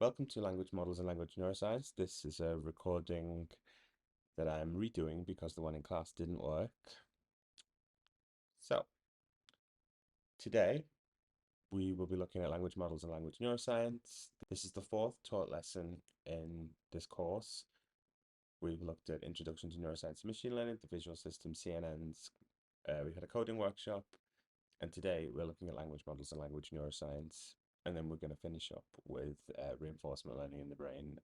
Welcome to Language Models and Language Neuroscience. This is a recording that I'm redoing because the one in class didn't work. So, today we will be looking at language models and language neuroscience. This is the fourth taught lesson in this course. We've looked at Introduction to Neuroscience and Machine Learning, the visual system, CNNs. We had a coding workshop, and today we're looking at language models and language neuroscience. And then we're going to finish up with reinforcement learning in the brain.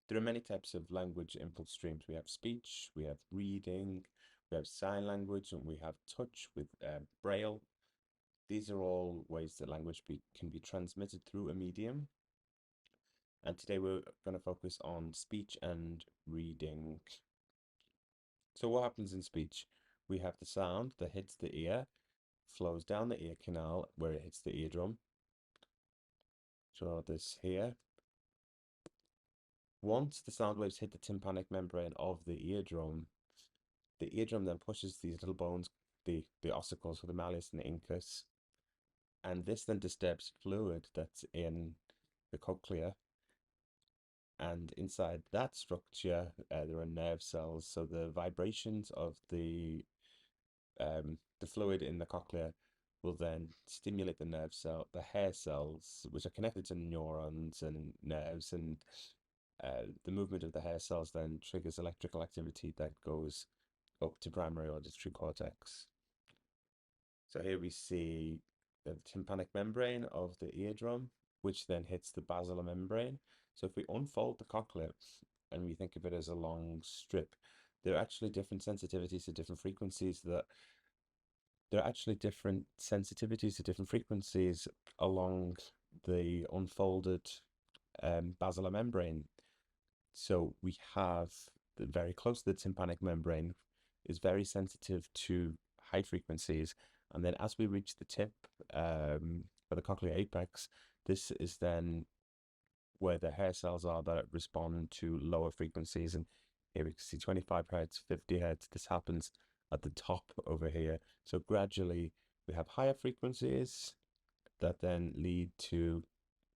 There are many types of language input streams. We have speech, we have reading, we have sign language, and we have touch with braille. These are all ways that language can be transmitted through a medium. And today we're going to focus on speech and reading. So what happens in speech? We have the sound that hits the ear, flows down the ear canal where it hits the eardrum. Draw this here. Once the sound waves hit the tympanic membrane of the eardrum then pushes these little bones, the ossicles for the malleus and the incus, and this then disturbs fluid that's in the cochlea. And inside that structure, there are nerve cells. So the vibrations of the fluid in the cochlea will then stimulate the hair cells, which are connected to neurons and nerves, and the movement of the hair cells then triggers electrical activity that goes up to primary auditory cortex. So here we see the tympanic membrane of the eardrum, which then hits the basilar membrane. So if we unfold the cochlea and we think of it as a long strip, there are actually different sensitivities to different frequencies along the unfolded basilar membrane. So we have very close to the tympanic membrane is very sensitive to high frequencies. And then as we reach the tip for the cochlear apex, this is then where the hair cells are that respond to lower frequencies. And here we can see 25 hertz, 50 hertz. This happens at the top over here. So gradually we have higher frequencies that then lead to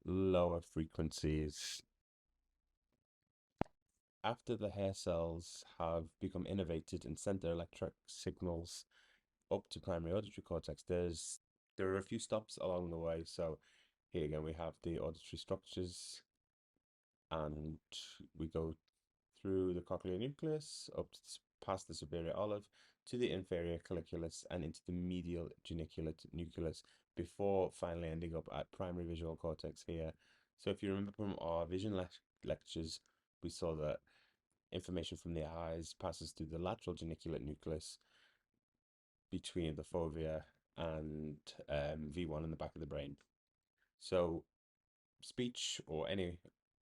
lower frequencies. After the hair cells have become innervated and sent their electric signals up to primary auditory cortex, there are a few stops along the way. So here again we have the auditory structures, and we go through the cochlear nucleus up past the superior olive to the inferior colliculus and into the medial geniculate nucleus before finally ending up at primary visual cortex here. So if you remember from our vision lectures, we saw that information from the eyes passes through the lateral geniculate nucleus between the fovea and V1 in the back of the brain. So speech or any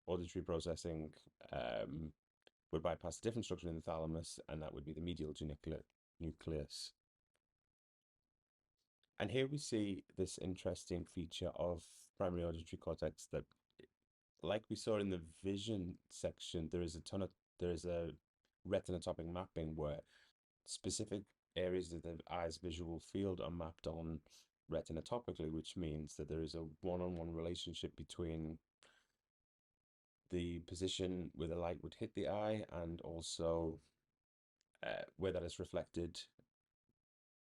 auditory processing would bypass a different structure in the thalamus, and that would be the medial geniculate nucleus. And here we see this interesting feature of primary auditory cortex that, like we saw in the vision section, there is a retinotopic mapping where specific areas of the eye's visual field are mapped on retinotopically, which means that there is a one-on-one relationship between the position where the light would hit the eye and also where that is reflected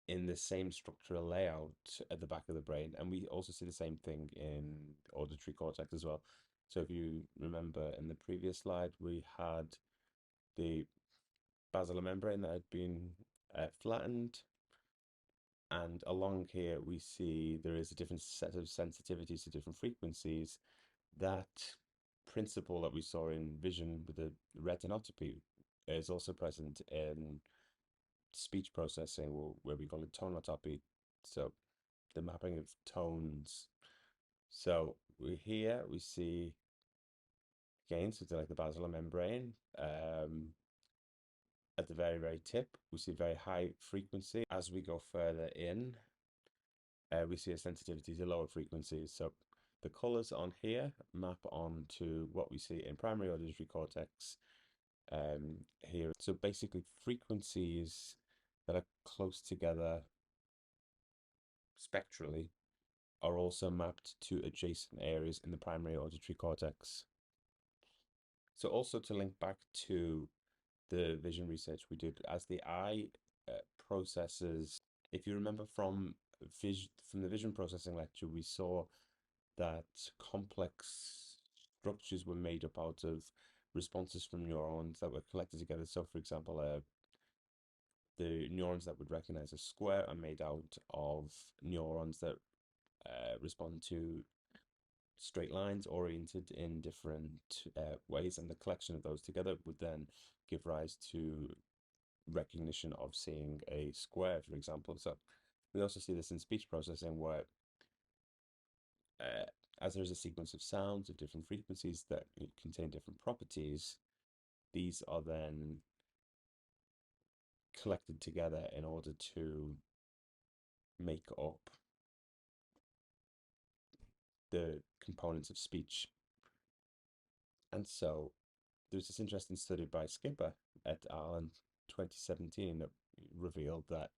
in the same structural layout at the back of the brain. And we also see the same thing in auditory cortex as well. So if you remember in the previous slide, we had the basilar membrane that had been flattened. And along here, we see there is a different set of sensitivities to different frequencies. That principle that we saw in vision with the retinotopy is also present in speech processing, where we call it tonotopy. So the mapping of tones. So here we see, again, something like the basilar membrane. At the very, very tip, we see very high frequency. As we go further in, we see a sensitivity to lower frequencies. So the colors on here map onto what we see in primary auditory cortex here. So basically frequencies that are close together spectrally are also mapped to adjacent areas in the primary auditory cortex. So also to link back to the vision research we did, as the eye processes, if you remember from the vision processing lecture, we saw that complex structures were made up out of responses from neurons that were collected together. So, for example, the neurons that would recognize a square are made out of neurons that respond to straight lines oriented in different ways, and the collection of those together would then give rise to recognition of seeing a square, for example. So we also see this in speech processing where as there's a sequence of sounds of different frequencies that contain different properties, these are then collected together in order to make up the components of speech. And so there's this interesting study by Skipper et al. In 2017 that revealed that,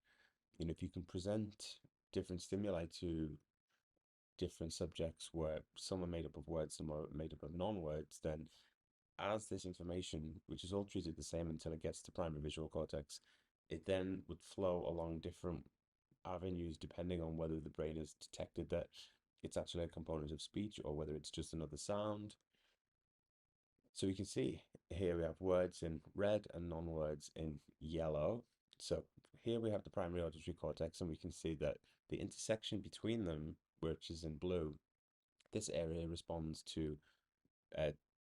if you can present different stimuli to different subjects where some are made up of words, some are made up of non-words, then as this information, which is all treated the same until it gets to primary visual cortex, it then would flow along different avenues depending on whether the brain has detected that it's actually a component of speech or whether it's just another sound. So we can see here we have words in red and non-words in yellow. So here we have the primary auditory cortex, and we can see that the intersection between them, which is in blue, this area responds to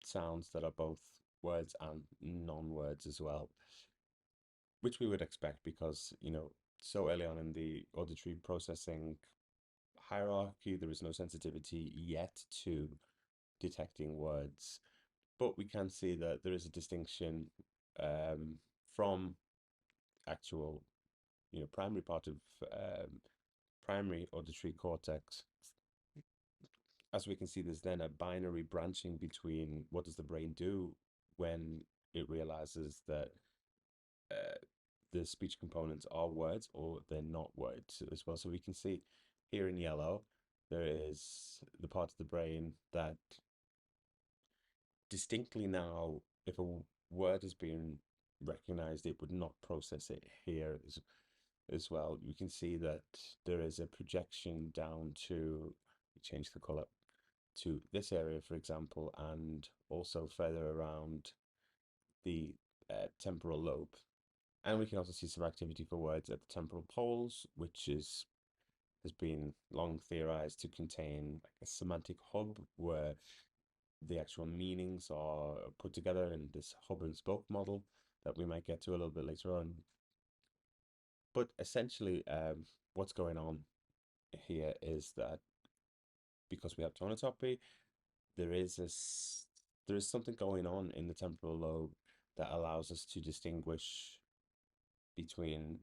sounds that are both words and non-words as well, which we would expect because, so early on in the auditory processing hierarchy, there is no sensitivity yet to detecting words. But we can see that there is a distinction from actual, primary part of primary auditory cortex. As we can see, there's then a binary branching between what does the brain do when it realizes that the speech components are words or they're not words as well. So we can see here in yellow, there is the part of the brain that distinctly now, if a word is being recognized, it would not process it here as well. You can see that there is a projection down to, change the color, to this area, for example, and also further around the temporal lobe. And we can also see some activity for words at the temporal poles, which has been long theorized to contain like a semantic hub where the actual meanings are put together in this hub and spoke model that we might get to a little bit later on. But essentially, what's going on here is that because we have tonotopy, there is something going on in the temporal lobe that allows us to distinguish between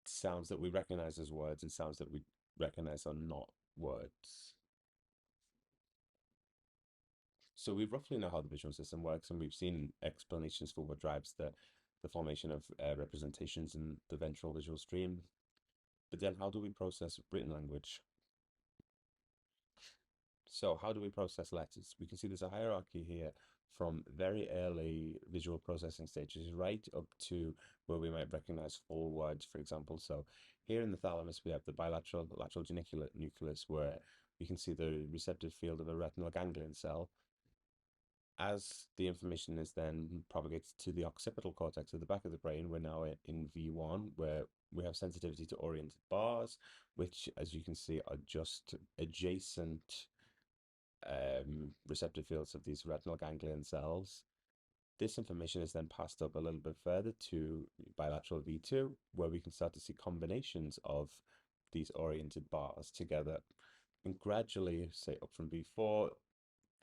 sounds that we recognize as words and sounds that we recognize are not words. So we roughly know how the visual system works, and we've seen explanations for what drives the formation of representations in the ventral visual stream. But then how do we process written language? So how do we process letters? We can see there's a hierarchy here from very early visual processing stages right up to where we might recognize full words, for example. So here in the thalamus, we have the bilateral lateral geniculate nucleus, where we can see the receptive field of a retinal ganglion cell. As the information is then propagated to the occipital cortex at the back of the brain, we're now in V1, where we have sensitivity to oriented bars, which, as you can see, are just adjacent receptor fields of these retinal ganglion cells. This information is then passed up a little bit further to bilateral V2, where we can start to see combinations of these oriented bars together. And gradually, say up from V4,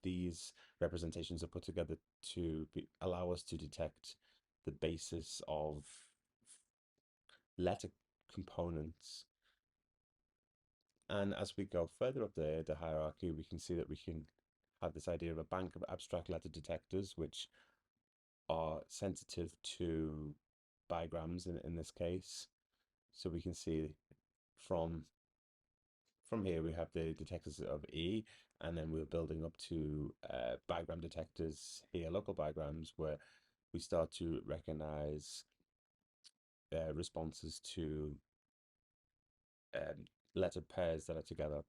these representations are put together to allow us to detect the basis of letter components. And as we go further up the hierarchy, we can see that we can have this idea of a bank of abstract letter detectors, which are sensitive to bigrams in this case. So we can see from from here we have the detectors of E, and then we're building up to bigram detectors here, local bigrams, where we start to recognize responses to letter pairs that are together.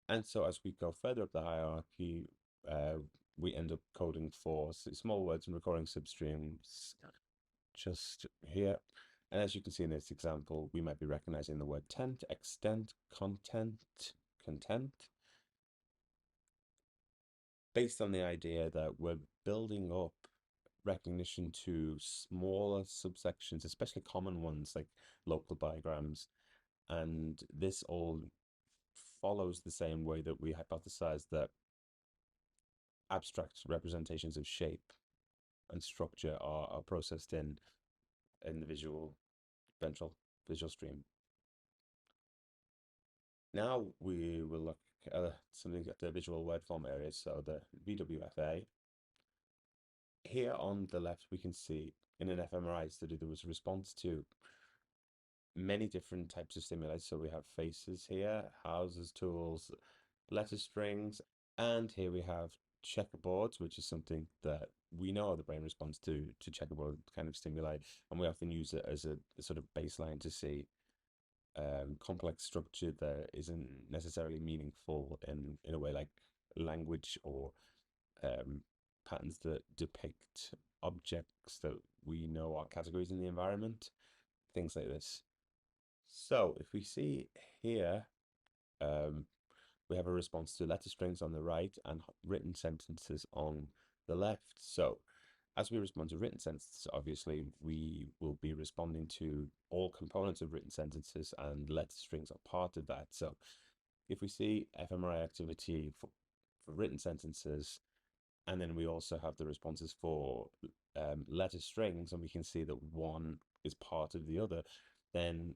And so as we go further up the hierarchy, we end up coding for small words and recording substreams just here. And as you can see in this example, we might be recognizing the word tent, extent, content, content, based on the idea that we're building up recognition to smaller subsections, especially common ones like local bigrams. And this all follows the same way that we hypothesized that abstract representations of shape and structure are processed in the visual stream. Now we will look at something at the visual word form areas, so the VWFA. Here on the left, we can see in an fMRI study there was a response to many different types of stimuli. So we have faces here, houses, tools, letter strings, and here we have checkerboards, which is something that we know the brain responds to checkerboard kind of stimuli, and we often use it as a sort of baseline to see complex structure that isn't necessarily meaningful in a way like language or patterns that depict objects that we know are categories in the environment, things like this. So if we see here, we have a response to letter strings on the right and written sentences on the left. So as we respond to written sentences, obviously, we will be responding to all components of written sentences, and letter strings are part of that. So if we see fMRI activity for written sentences, and then we also have the responses for letter strings, and we can see that one is part of the other, then,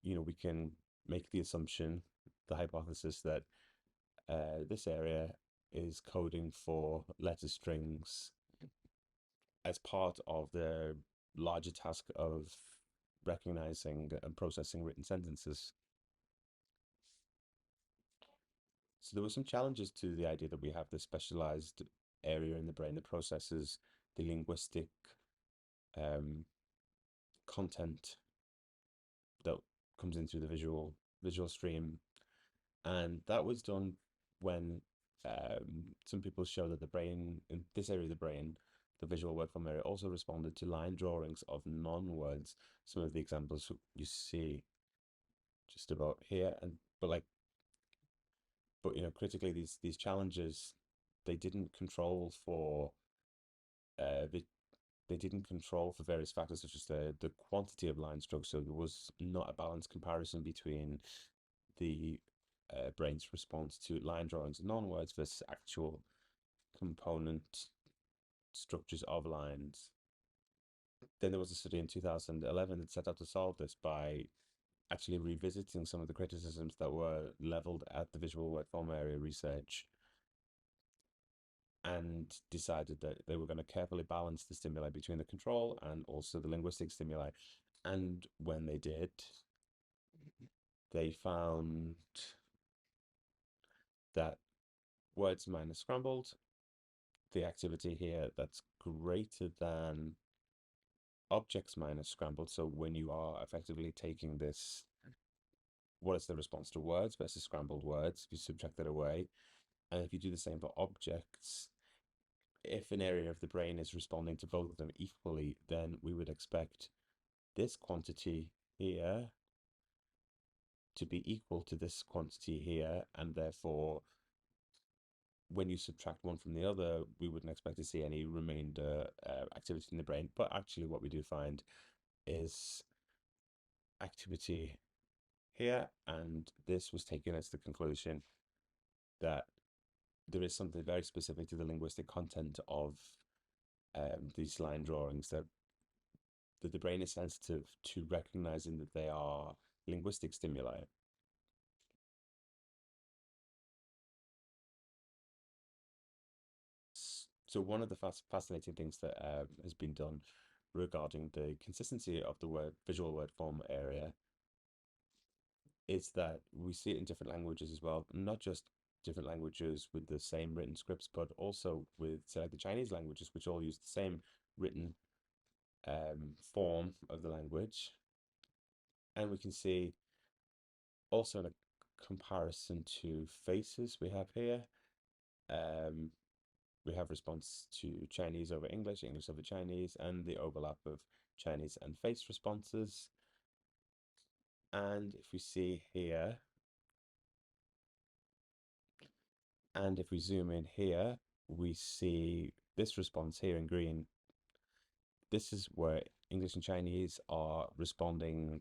we can make the assumption, the hypothesis that this area is coding for letter strings as part of the larger task of recognizing and processing written sentences. So there were some challenges to the idea that we have this specialized area in the brain that processes the linguistic content that comes in through the visual stream, and that was done when some people show that the brain, in this area of the brain, the visual word form area, also responded to line drawings of non-words. Some of the examples you see just about here, and but critically, these challenges, they didn't control for they didn't control for various factors such as the quantity of line strokes. So there was not a balanced comparison between the brain's response to line drawings and non-words versus actual component structures of lines. Then there was a study in 2011 that set out to solve this by actually revisiting some of the criticisms that were leveled at the visual word form area research, and decided that they were going to carefully balance the stimuli between the control and also the linguistic stimuli. And when they did, they found that words minus scrambled, the activity here that's greater than objects minus scrambled. So when you are effectively taking this, what is the response to words versus scrambled words, if you subtract that away, and if you do the same for objects, if an area of the brain is responding to both of them equally, then we would expect this quantity here to be equal to this quantity here, and therefore when you subtract one from the other, we wouldn't expect to see any remainder activity in the brain. But actually what we do find is activity here, and this was taken as the conclusion that there is something very specific to the linguistic content of these line drawings, that the brain is sensitive to recognizing that they are linguistic stimuli. So one of the fascinating things that has been done regarding the consistency of the visual word form area is that we see it in different languages as well, not just different languages with the same written scripts, but also with, say, like the Chinese languages, which all use the same written form of the language. And we can see also in a comparison to faces we have here, um, we have response to Chinese over English, English over Chinese, and the overlap of Chinese and face responses. And if we see here, and if we zoom in here, we see this response here in green. This is where English and Chinese are responding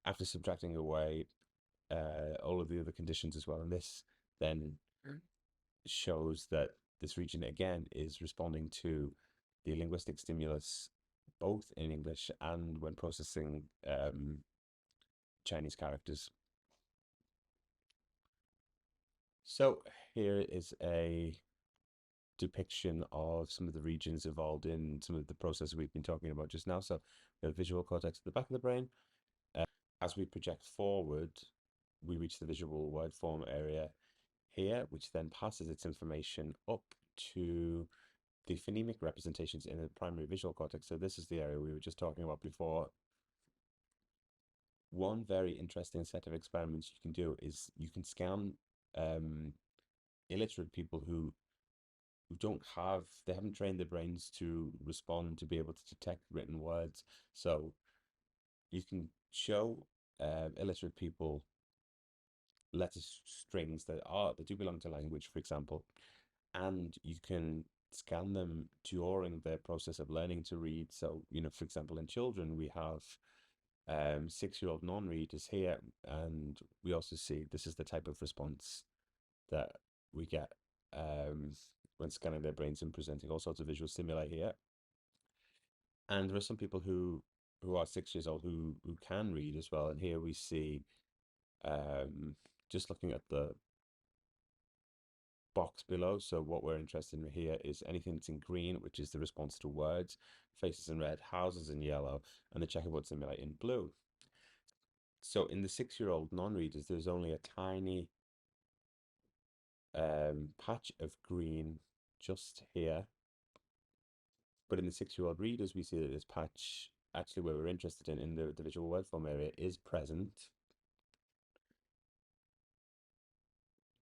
after subtracting away all of the other conditions as well. And this then shows that this region again is responding to the linguistic stimulus both in English and when processing Chinese characters. So here is a depiction of some of the regions involved in some of the processes we've been talking about just now. So we have visual cortex at the back of the brain. As we project forward, we reach the visual word form area here, which then passes its information up to the phonemic representations in the primary visual cortex. So this is the area we were just talking about before. One very interesting set of experiments you can do is you can scan illiterate people who they haven't trained their brains to respond to be able to detect written words. So you can show illiterate people letter strings that do belong to language, for example, and you can scan them during their process of learning to read. So, for example, in children, we have 6-year-old non-readers here, and we also see this is the type of response that we get when scanning their brains and presenting all sorts of visual stimuli here. And there are some people who are 6 years old who can read as well. And here we see just looking at the box below. So what we're interested in here is anything that's in green, which is the response to words, faces in red, houses in yellow, and the checkerboard stimuli in blue. So in the 6-year-old non-readers, there's only a tiny patch of green just here. But in the 6-year-old readers, we see that this patch, actually where we're interested in the visual word form area, is present.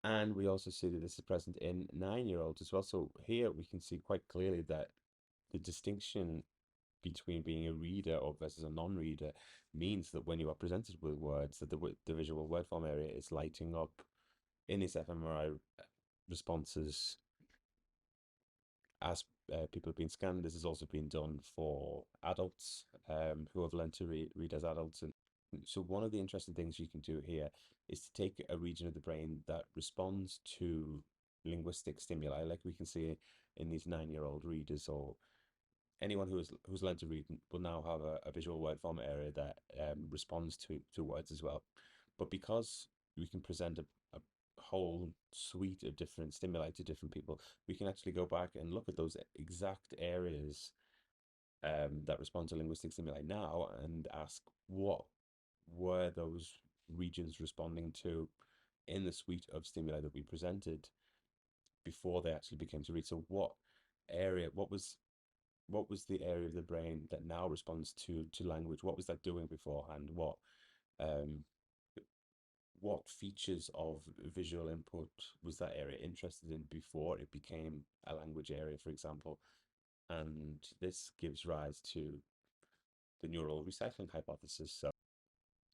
And we also see that this is present in 9-year-olds as well. So here we can see quite clearly that the distinction between being a reader or versus a non-reader means that when you are presented with words, that the visual word form area is lighting up in these fMRI responses as people have been scanned. This has also been done for adults who have learned to read as adults. And so one of the interesting things you can do here is to take a region of the brain that responds to linguistic stimuli, like we can see in these 9-year-old readers, or anyone who's learned to read will now have a visual word form area that responds to words as well. But because we can present a whole suite of different stimuli to different people, we can actually go back and look at those exact areas that respond to linguistic stimuli now and ask what were those regions responding to in the suite of stimuli that we presented before they actually became to read. So what was the area of the brain that now responds to language? What was that doing beforehand? What features of visual input was that area interested in before it became a language area, for example? And this gives rise to the neural recycling hypothesis.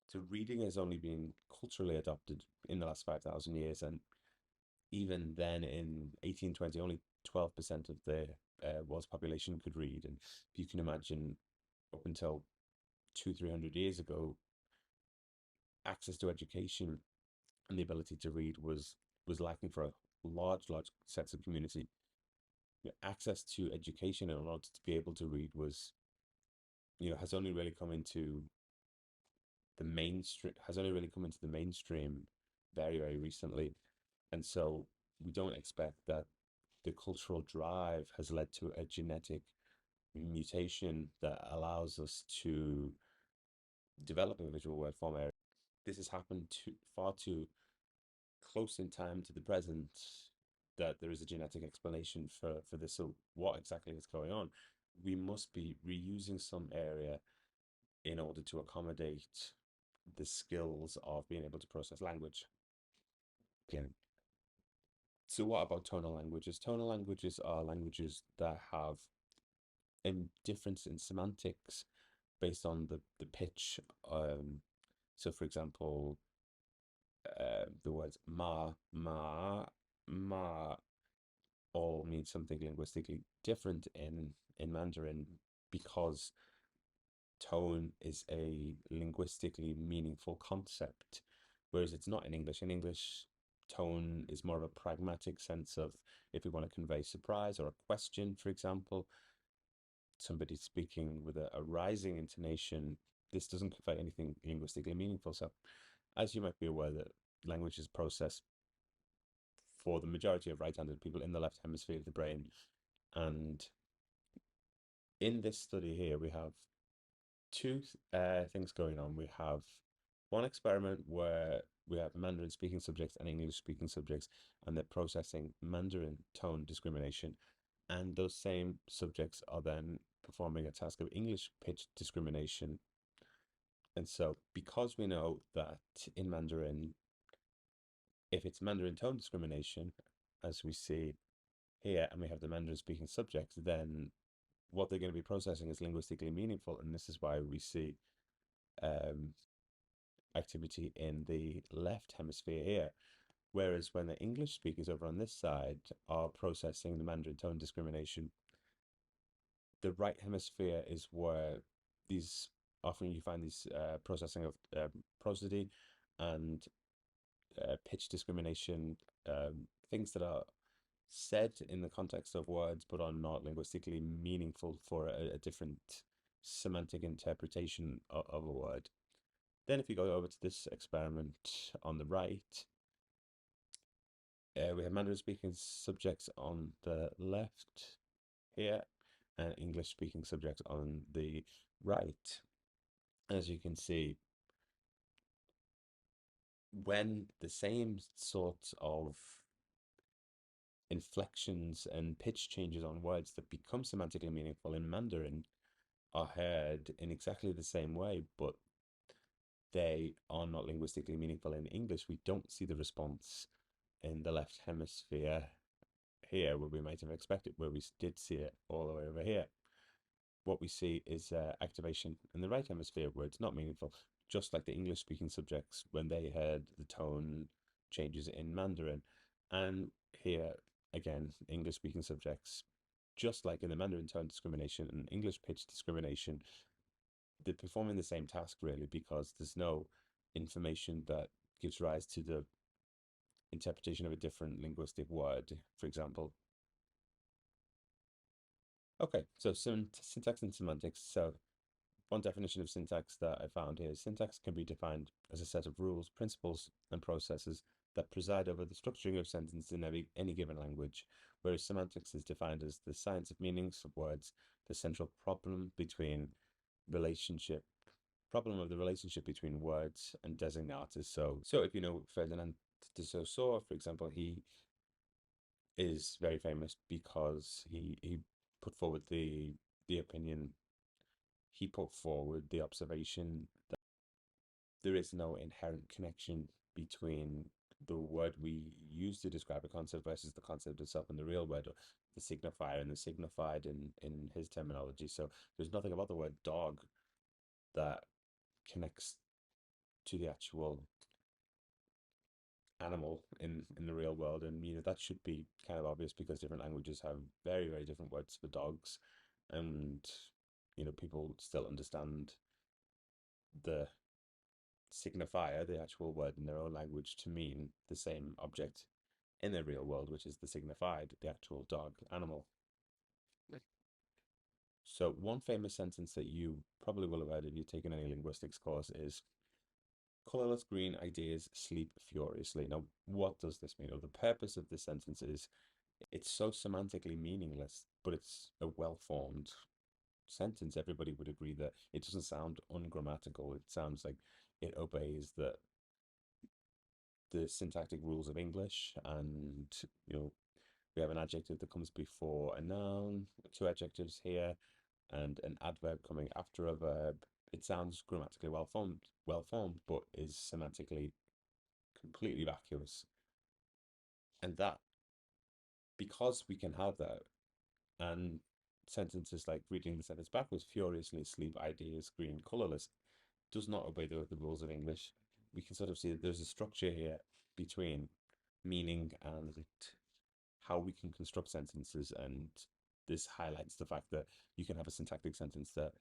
So reading has only been culturally adopted in the last 5,000 years, and even then in 1820, only 12% of the world's population could read. And if you can imagine, up until 300 years ago, access to education and the ability to read was lacking for a large sets of community. Access to education in order to be able to read has only really come into the mainstream very, very recently. And so we don't expect that the cultural drive has led to a genetic mutation that allows us to develop a visual word form area. this has happened far too close in time to the present that there is a genetic explanation for this. So what exactly is going on? We must be reusing some area in order to accommodate the skills of being able to process language. Again, so what about tonal languages? Tonal languages are languages that have a difference in semantics based on the pitch. So for example, the words ma all mean something linguistically different in Mandarin because tone is a linguistically meaningful concept, whereas it's not in English. In English, tone is more of a pragmatic sense of if we want to convey surprise or a question, for example, somebody speaking with a rising intonation, this doesn't convey anything linguistically meaningful. So, as you might be aware, that language is processed for the majority of right-handed people in the left hemisphere of the brain. And in this study here, we have two things going on. We have one experiment where we have Mandarin speaking subjects and English speaking subjects, and they're processing Mandarin tone discrimination. And those same subjects are then performing a task of English pitch discrimination. And so, because we know that in Mandarin, if it's Mandarin tone discrimination, as we see here, and we have the Mandarin speaking subjects, then what they're going to be processing is linguistically meaningful. And this is why we see activity in the left hemisphere here. Whereas when the English speakers over on this side are processing the Mandarin tone discrimination, the right hemisphere is where these often you find these processing of prosody and pitch discrimination, things that are said in the context of words but are not linguistically meaningful for a different semantic interpretation of a word. Then if you go over to this experiment on the right, we have Mandarin speaking subjects on the left here and English speaking subjects on the right. As you can see, when the same sorts of inflections and pitch changes on words that become semantically meaningful in Mandarin are heard in exactly the same way, but they are not linguistically meaningful in English, we don't see the response in the left hemisphere here where we might have expected, where we did see it all the way over here. What we see is activation in the right hemisphere where it's not meaningful, just like the English speaking subjects when they heard the tone changes in Mandarin. And here again, English speaking subjects, just like in the Mandarin tone discrimination and English pitch discrimination, they're performing the same task really because there's no information that gives rise to the interpretation of a different linguistic word, for example. Okay, so syntax and semantics. So one definition of syntax that I found here is syntax can be defined as a set of rules, principles, and processes that preside over the structuring of sentences in any given language, whereas semantics is defined as the science of meanings of words, the central problem of the relationship between words and designators. So if you know Ferdinand de Saussure, for example, he is very famous because he put forward the opinion, he put forward the observation that there is no inherent connection between the word we use to describe a concept versus the concept itself in the real word, or the signifier and the signified in his terminology. So there's nothing about the word dog that connects to the actual animal in the real world, and that should be kind of obvious because different languages have very, very different words for dogs, and people still understand the signifier, the actual word in their own language, to mean the same object in the real world, which is the signified, the actual dog animal. So one famous sentence that you probably will have heard if you've taken any linguistics course is colorless green ideas sleep furiously. Now, what does this mean? Well, the purpose of this sentence is it's so semantically meaningless, but it's a well-formed sentence. Everybody would agree that it doesn't sound ungrammatical. It sounds like it obeys the the syntactic rules of English, and you know we have an adjective that comes before a noun, two adjectives here, and an adverb coming after a verb. It sounds grammatically well formed, but is semantically completely vacuous. And that, because we can have that, and sentences like reading the sentence backwards, furiously asleep, ideas, green, colorless, does not obey the rules of English. We can sort of see that there's a structure here between meaning and how we can construct sentences, and this highlights the fact that you can have a syntactic sentence that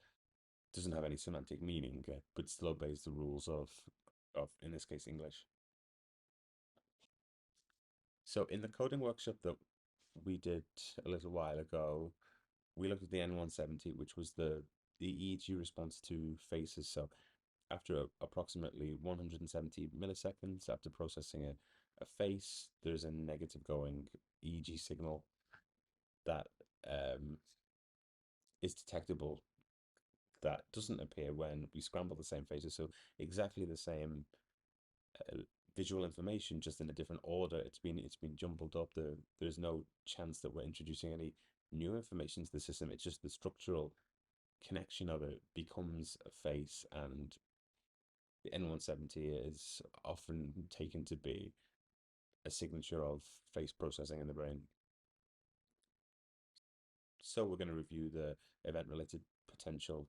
doesn't have any semantic meaning, but still obeys the rules of in this case English. So in the coding workshop that we did a little while ago, we looked at the N170, which was the EEG response to faces. So after approximately 170 milliseconds after processing a face, there's a negative going EEG signal that is detectable, that doesn't appear when we scramble the same faces. So exactly the same visual information, just in a different order. It's been jumbled up. There's no chance that we're introducing any new information to the system. It's just the structural connection of it becomes a face, and the N170 is often taken to be a signature of face processing in the brain. So we're going to review the event-related potential,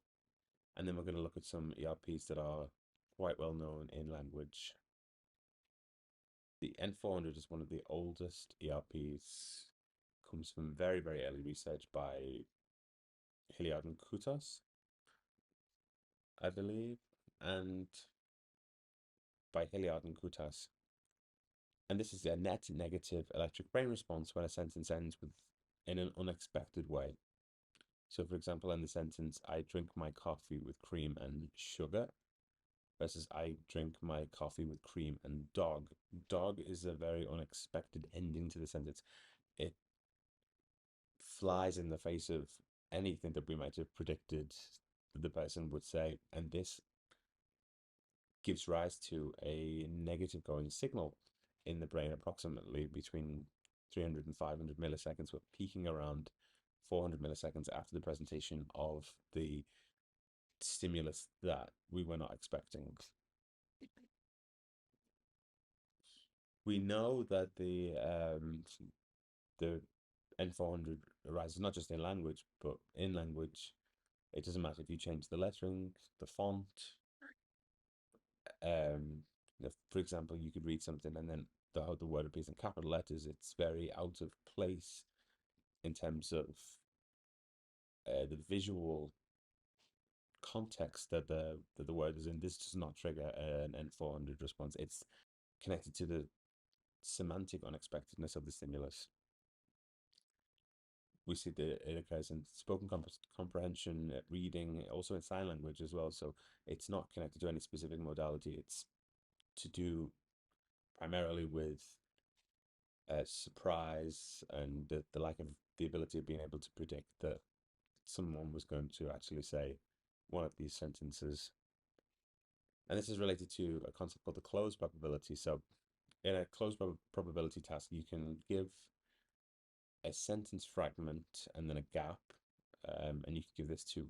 and then we're going to look at some ERPs that are quite well known in language. The N400 is one of the oldest ERPs, comes from very, very early research by Hilliard and Kutas, I believe, and by Hilliard and Kutas. And this is a net negative electric brain response when a sentence ends in an unexpected way. So, for example, in the sentence, I drink my coffee with cream and sugar, versus I drink my coffee with cream and dog. Dog is a very unexpected ending to the sentence. It flies in the face of anything that we might have predicted that the person would say, and this gives rise to a negative going signal in the brain approximately between 300 and 500 milliseconds. We're peaking around 400 milliseconds after the presentation of the stimulus that we were not expecting. We know that the N400 arises not just in language, but in language. It doesn't matter if you change the lettering, the font. For example, you could read something and then the word appears in capital letters. It's very out of place in terms of the visual context that the word is in. This does not trigger an N400 response. It's connected to the semantic unexpectedness of the stimulus. We see that it occurs in spoken comprehension, reading, also in sign language as well. So it's not connected to any specific modality. It's to do primarily with surprise and the lack of the ability of being able to predict that someone was going to actually say one of these sentences. And this is related to a concept called the closed probability. So in a closed probability task, you can give a sentence fragment and then a gap, and you can give this to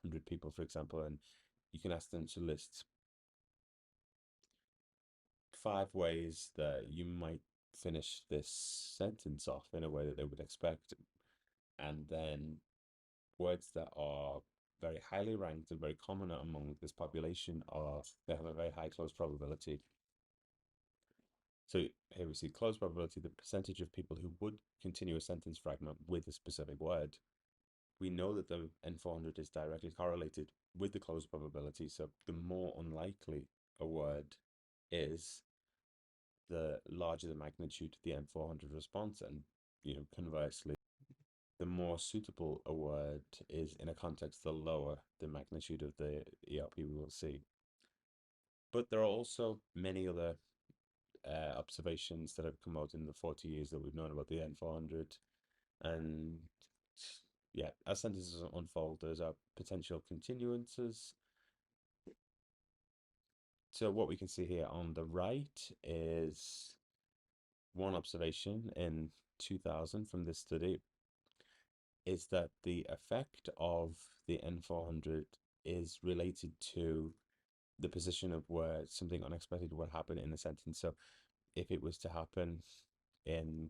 100 people, for example, and you can ask them to list 5 ways that you might finish this sentence off in a way that they would expect, and then words that are very highly ranked and very common among this population they have a very high close probability. So here we see close probability, the percentage of people who would continue a sentence fragment with a specific word. We know that the N400 is directly correlated with the close probability. So the more unlikely a word is, the larger the magnitude of the N400 response, and conversely, the more suitable a word is in a context, the lower the magnitude of the ERP we will see. But there are also many other observations that have come out in the 40 years that we've known about the N400. And yeah, as sentences unfold, there's our potential continuances. So what we can see here on the right is one observation in 2000 from this study is that the effect of the N400 is related to the position of where something unexpected would happen in a sentence. So if it was to happen in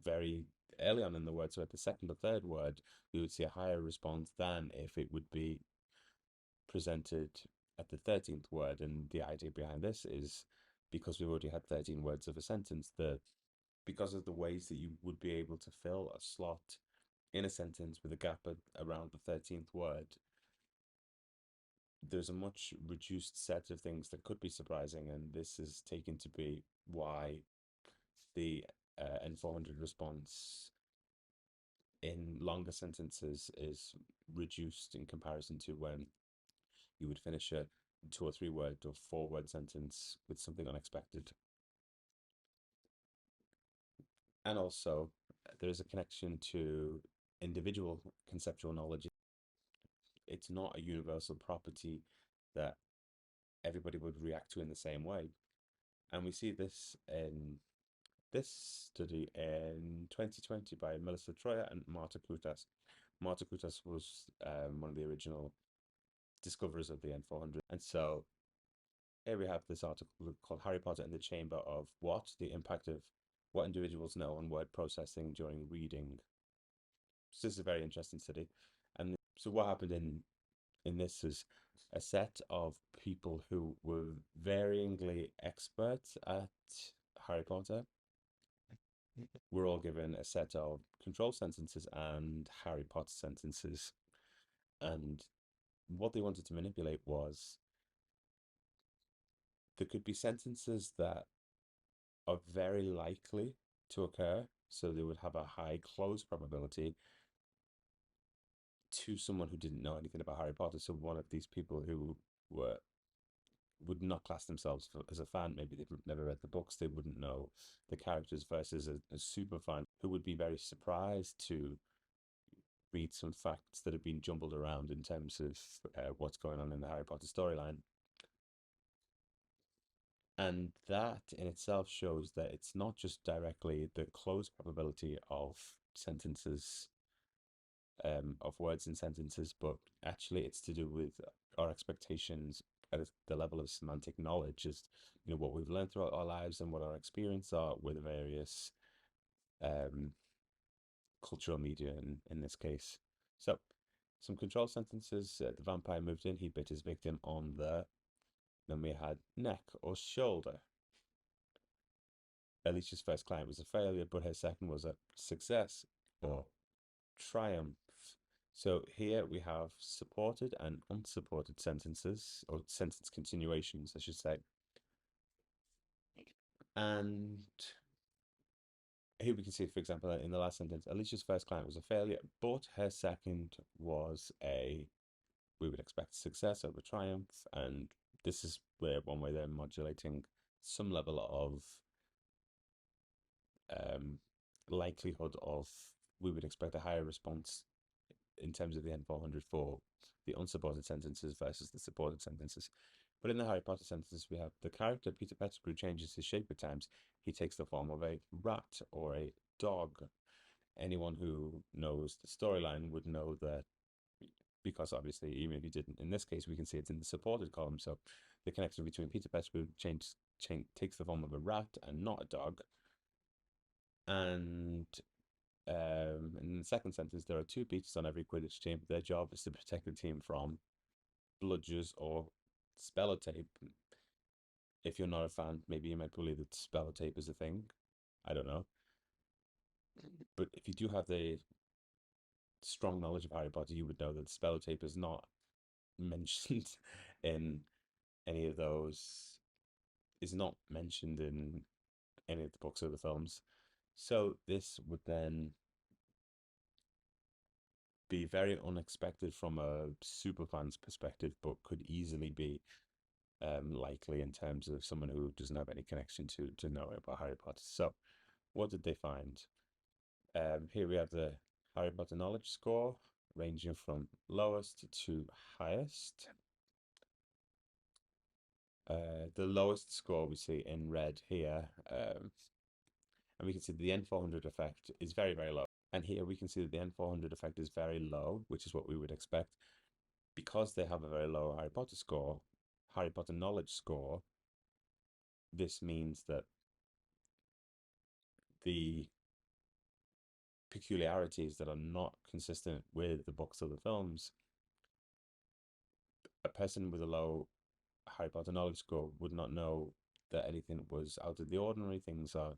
very early on in the word, so at the second or third word, we would see a higher response than if it would be presented at the 13th word. And the idea behind this is because we've already had 13 words of a sentence, because of the ways that you would be able to fill a slot in a sentence with a gap around the 13th word, there's a much reduced set of things that could be surprising, and this is taken to be why the N400 response in longer sentences is reduced in comparison to when you would finish a 2 or 3 word or 4 word sentence with something unexpected. And also, there is a connection to individual conceptual knowledge. It's not a universal property that everybody would react to in the same way. And we see this in this study in 2020 by Melissa Troyer and Marta Kutas. Marta Kutas was one of the original discoverers of the N400. And so here we have this article called Harry Potter and the Chamber of What? The Impact of What Individuals Know on Word Processing During Reading. So this is a very interesting study. And so what happened in this is a set of people who were varyingly experts at Harry Potter were all given a set of control sentences and Harry Potter sentences. And what they wanted to manipulate was there could be sentences that are very likely to occur, so they would have a high close probability to someone who didn't know anything about Harry Potter. So one of these people who were would not class themselves as a fan, maybe they've never read the books, they wouldn't know the characters, versus a super fan who would be very surprised to read some facts that have been jumbled around in terms of what's going on in the Harry Potter storyline. And that in itself shows that it's not just directly the close probability of sentences, of words in sentences, but actually it's to do with our expectations at the level of semantic knowledge, just what we've learned throughout our lives and what our experience are with various um, cultural media in this case. So some control sentences. The vampire moved in, he bit his victim on the. Then we had neck or shoulder. Alicia's first client was a failure, but her second was a success or triumph. So here we have supported and unsupported sentences, or sentence continuations, I should say. And here we can see, for example, in the last sentence, Alicia's first client was a failure, but her second was we would expect success over triumph. And this is where one way they're modulating some level of likelihood of we would expect a higher response in terms of the N400 for the unsupported sentences versus the supported sentences. But in the Harry Potter sentences, we have the character Peter Pettigrew changes his shape at times. He takes the form of a rat or a dog. Anyone who knows the storyline would know that, because obviously, even if you didn't, in this case, we can see it's in the supported column. So the connection between Peter Pettigrew takes the form of a rat and not a dog. And in the second sentence, there are 2 beaters on every Quidditch team. Their job is to protect the team from bludgers or speller tape. If you're not a fan, maybe you might believe that speller tape is a thing. I don't know. But if you do have the strong knowledge of Harry Potter, you would know that speller tape is not mentioned in any of those, is not mentioned in any of the books or the films. So this would then be very unexpected from a superfan's perspective, but could easily be likely in terms of someone who doesn't have any connection to know about Harry Potter. So what did they find? Here we have the Harry Potter knowledge score ranging from lowest to highest. The lowest score we see in red here, and we can see the N400 effect is very, very low. And here we can see that the N400 effect is very low, which is what we would expect. Because they have a very low Harry Potter score, Harry Potter knowledge score, this means that the peculiarities that are not consistent with the books or the films, a person with a low Harry Potter knowledge score would not know that anything was out of the ordinary. Things are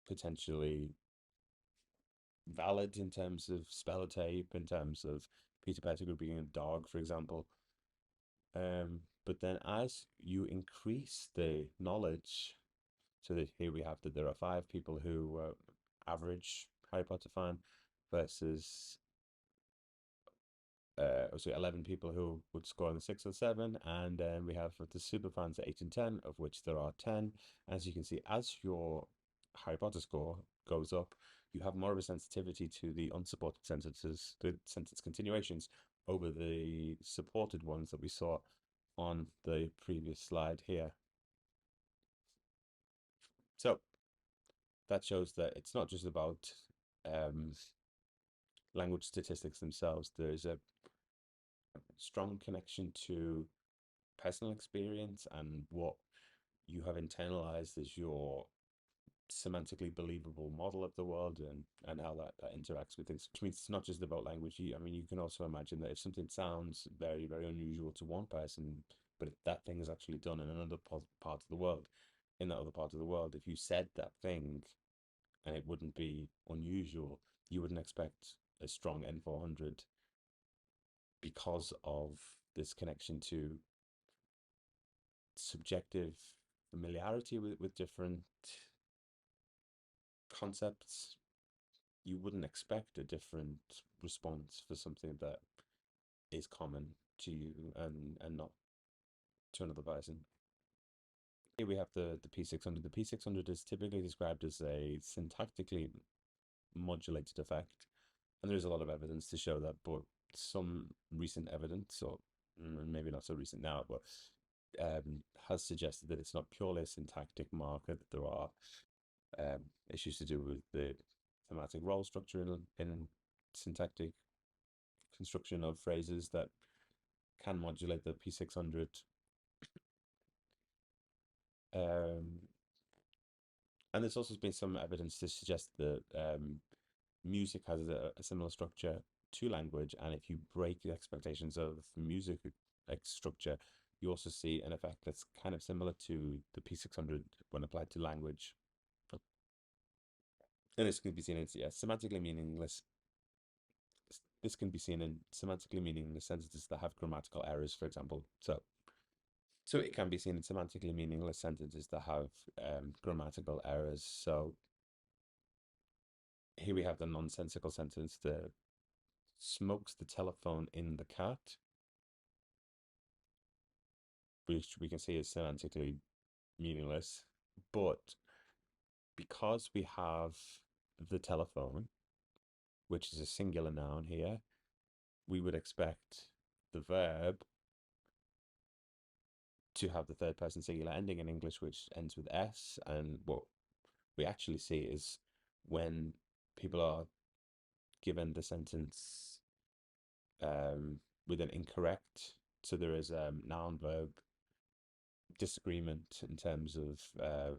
potentially valid in terms of spell tape, in terms of Peter Pettigrew being a dog, for example. But then as you increase the knowledge, so that here we have that there are 5 people who were average Harry Potter fan versus 11 people who would score in the 6 or 7, and then we have the super fans 8 and 10, of which there are 10. As you can see, as your Harry Potter score goes up, you have more of a sensitivity to the unsupported sentences, the sentence continuations, over the supported ones that we saw on the previous slide here. So that shows that it's not just about language statistics themselves. There's a strong connection to personal experience and what you have internalized as your semantically believable model of the world, and how that interacts with things. Which means it's not just about language. I mean, you can also imagine that if something sounds very, very unusual to one person, but that thing is actually done in another part of the world, in that other part of the world, if you said that thing and it wouldn't be unusual, you wouldn't expect a strong N400 because of this connection to subjective familiarity with different concepts. You wouldn't expect a different response for something that is common to you and not to another person. Here we have the P600. The P600 is typically described as a syntactically modulated effect, and there's a lot of evidence to show that, but some recent evidence, or maybe not so recent now, but has suggested that it's not purely a syntactic marker, that there are issues to do with the thematic role structure in syntactic construction of phrases that can modulate the P600. And there's also been some evidence to suggest that music has a similar structure to language, and if you break the expectations of music structure, you also see an effect that's kind of similar to the P600 when applied to language. And this can be seen in semantically meaningless. This can be seen in semantically meaningless sentences that have grammatical errors, for example. So it can be seen in semantically meaningless sentences that have grammatical errors. So here we have the nonsensical sentence: the smokes the telephone in the cat, which we can see is semantically meaningless. But because we have the telephone, which is a singular noun here, we would expect the verb to have the third person singular ending in English, which ends with S. And what we actually see is when people are given the sentence with an incorrect, so there is a noun verb disagreement in terms of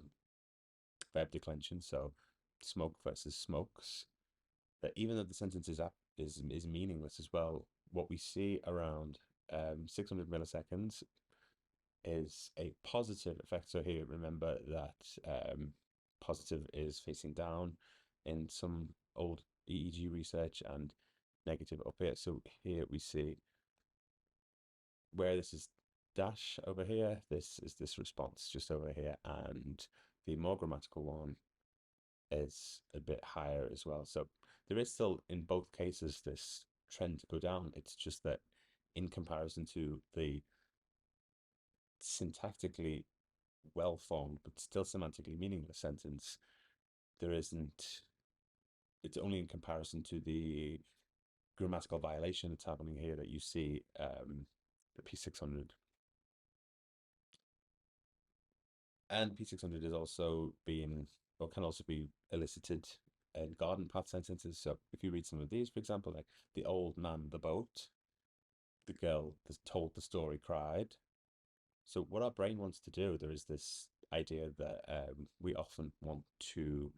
verb declension, so smoke versus smokes, that even though the sentence is meaningless as well, what we see around 600 milliseconds is a positive effect. So here, remember that positive is facing down in some old EEG research and negative up here. So here we see where this is dash over here, this is this response just over here, and the more grammatical one is a bit higher as well. So there is still, in both cases, this trend to go down. It's just that in comparison to the syntactically well-formed but still semantically meaningless sentence, there isn't, it's only in comparison to the grammatical violation that's happening here that you see the P600. And P600 is also being, or can also be elicited in garden path sentences. So if you read some of these, for example, like the old man, the boat, the girl that told the story cried. So what our brain wants to do, there is this idea that we often want to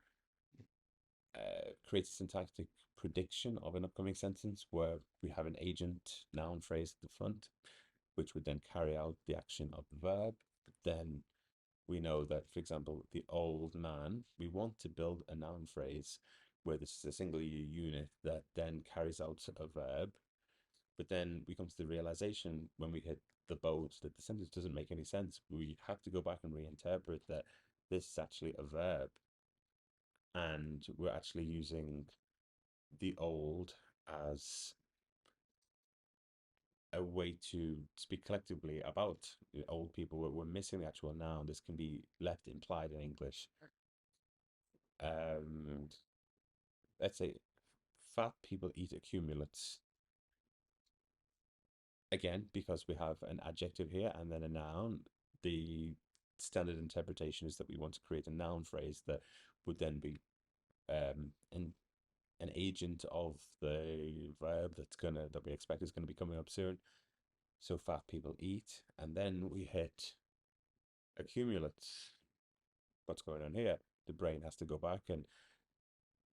create a syntactic prediction of an upcoming sentence where we have an agent noun phrase at the front, which would then carry out the action of the verb. But then we know that, for example, the old man, we want to build a noun phrase where this is a single unit that then carries out a verb. But then we come to the realization when we hit the boat that the sentence doesn't make any sense. We have to go back and reinterpret that this is actually a verb. And we're actually using the old as a way to speak collectively about old people. We're missing the actual noun. This can be left implied in English. Um, let's say fat people eat accumulates. Again, because we have an adjective here and then a noun, the standard interpretation is that we want to create a noun phrase that would then be an agent of the verb that we expect is gonna be coming up soon. So fat people eat, and then we hit accumulates. What's going on here? The brain has to go back, and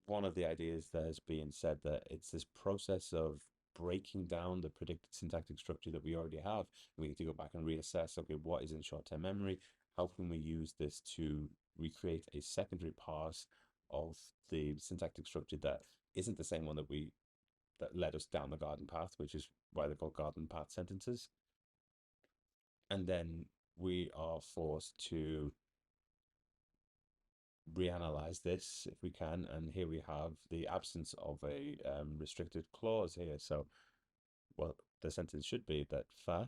one of the ideas that has been said that it's this process of breaking down the predicted syntactic structure that we already have. We need to go back and reassess, okay, what is in short-term memory? How can we use this to recreate a secondary parse of the syntactic structure that isn't the same one that led us down the garden path, which is why they're called garden path sentences. And then we are forced to reanalyze this if we can. And here we have the absence of a restricted clause here. So what the sentence should be that fat,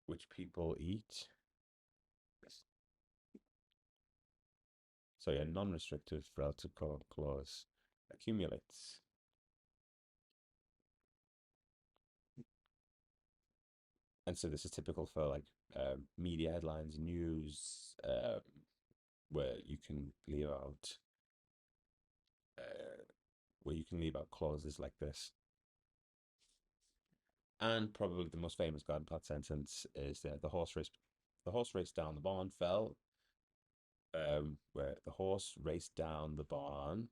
which people eat. So yeah, non-restrictive relative clause accumulates. And so this is typical for like media headlines, news, where you can leave out clauses like this. And probably the most famous garden path sentence is the horse raced down the barn, fell. Where the horse raced down the barn,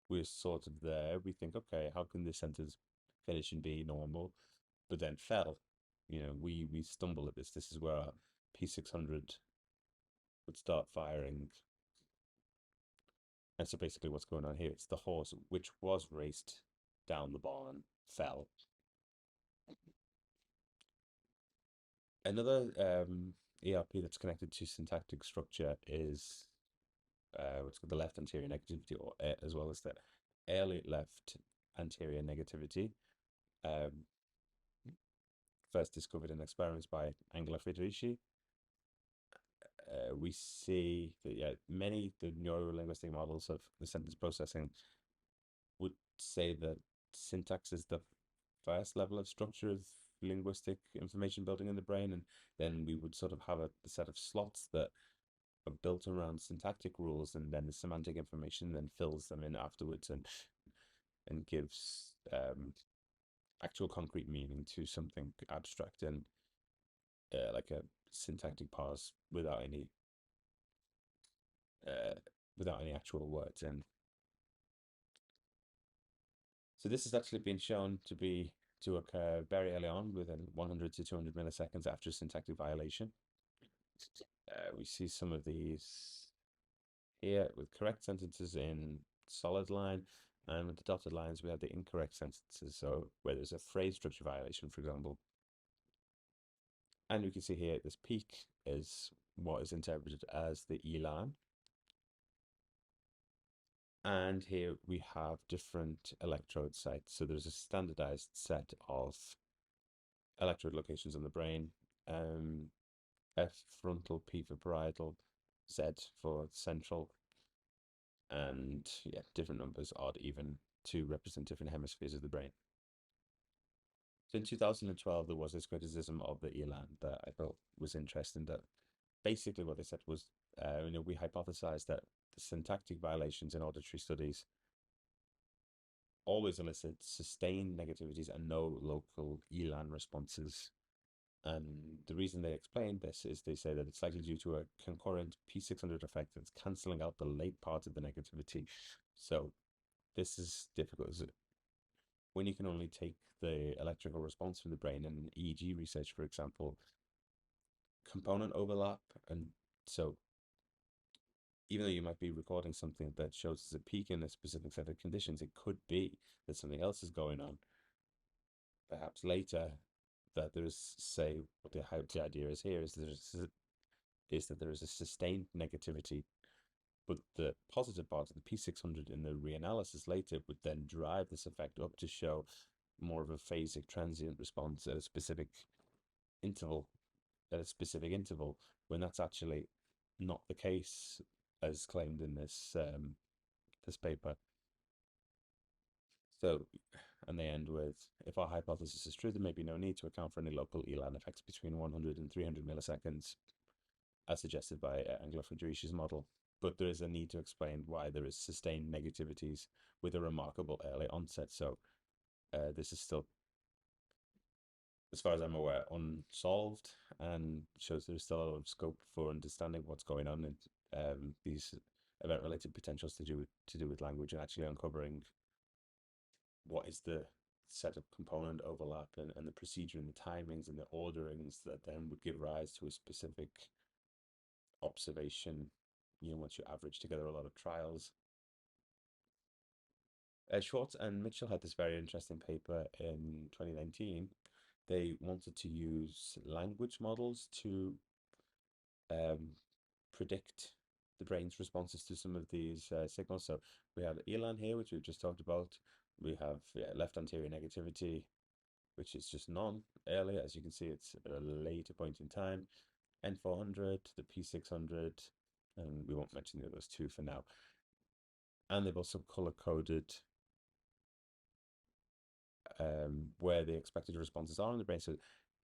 we're sort of there. We think, okay, how can this sentence finish and be normal, but then fell? We stumble at this. This is where P600 would start firing. And so basically what's going on here, it's the horse which was raced down the barn, fell. Another ERP that's connected to syntactic structure is what's called the left anterior negativity, or as well as the early left anterior negativity. Um, First discovered in experiments by Angela Federici. We see that many the neuro-linguistic models of the sentence processing would say that syntax is the first level of structure of linguistic information building in the brain, and then we would sort of have a set of slots that are built around syntactic rules, and then the semantic information then fills them in afterwards and gives actual concrete meaning to something abstract and like a syntactic parse uh, without any actual words in. So this has actually been shown to occur very early on, within 100 to 200 milliseconds after a syntactic violation. We see some of these here with correct sentences in solid line, and with the dotted lines we have the incorrect sentences, so where there's a phrase structure violation, for example. And we can see here this peak is what is interpreted as the elan. And here we have different electrode sites. So there's a standardized set of electrode locations in the brain. F frontal, P for parietal, Z for central, and yeah, different numbers, odd, even, to represent different hemispheres of the brain. So in 2012, there was this criticism of the elan that I thought was interesting, that basically what they said was, we hypothesized that the syntactic violations in auditory studies always elicit sustained negativities and no local ELAN responses. And the reason they explained this is they say that it's likely due to a concurrent P600 effect that's cancelling out the late part of the negativity. So this is difficult. When you can only take the electrical response from the brain in EEG research, for example, component overlap. And so even though you might be recording something that shows as a peak in a specific set of conditions, it could be that something else is going on. Perhaps later, that there's, say, what the idea is here is that there is a sustained negativity, but the positive part of the P600 in the reanalysis later would then drive this effect up to show more of a phasic transient response at a specific interval, when that's actually not the case as claimed in this this paper. So, and they end with, if our hypothesis is true, there may be no need to account for any local ELAN effects between 100 and 300 milliseconds, as suggested by Engler-Friedrich's model. But there is a need to explain why there is sustained negativities with a remarkable early onset. So this is still, as far as I'm aware, unsolved, and shows there's still a lot of scope for understanding what's going on in these event-related potentials to do with language, and actually uncovering what is the set of component overlap and the procedure and the timings and the orderings that then would give rise to a specific observation, once you average together a lot of trials. Schwartz and Mitchell had this very interesting paper in 2019. They wanted to use language models to predict the brain's responses to some of these signals. So we have ELAN here, which we've just talked about. We have left anterior negativity, which is just none earlier. As you can see, it's at a later point in time. N400, the P600, and we won't mention the others two for now. And they've also color-coded where the expected responses are in the brain. So